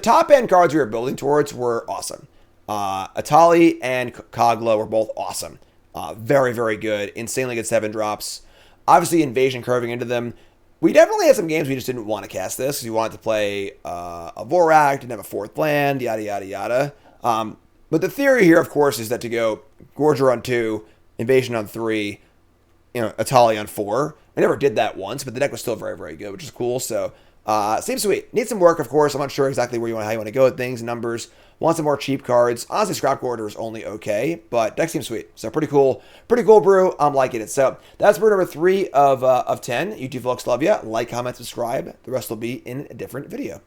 top end cards we were building towards were awesome. Etali and Kogla were both awesome. Very, very good. Insanely good 7-drops. Obviously, Invasion curving into them. We definitely had some games we just didn't want to cast this. We wanted to play a Vorak, didn't have a 4th land, yada, yada, yada. But the theory here, of course, is that to go Gorger on 2, Invasion on 3, Etali on 4. We never did that once, but the deck was still very, very good, which is cool. So, seems sweet. Needs some work, of course. I'm not sure exactly how you want to go with things, numbers. Want some more cheap cards. Honestly, Scrap Gorger is only okay, but deck seems sweet. So pretty cool brew. I'm liking it. So that's brew number 3 of 10. YouTube folks, love ya. Like, comment, subscribe. The rest will be in a different video.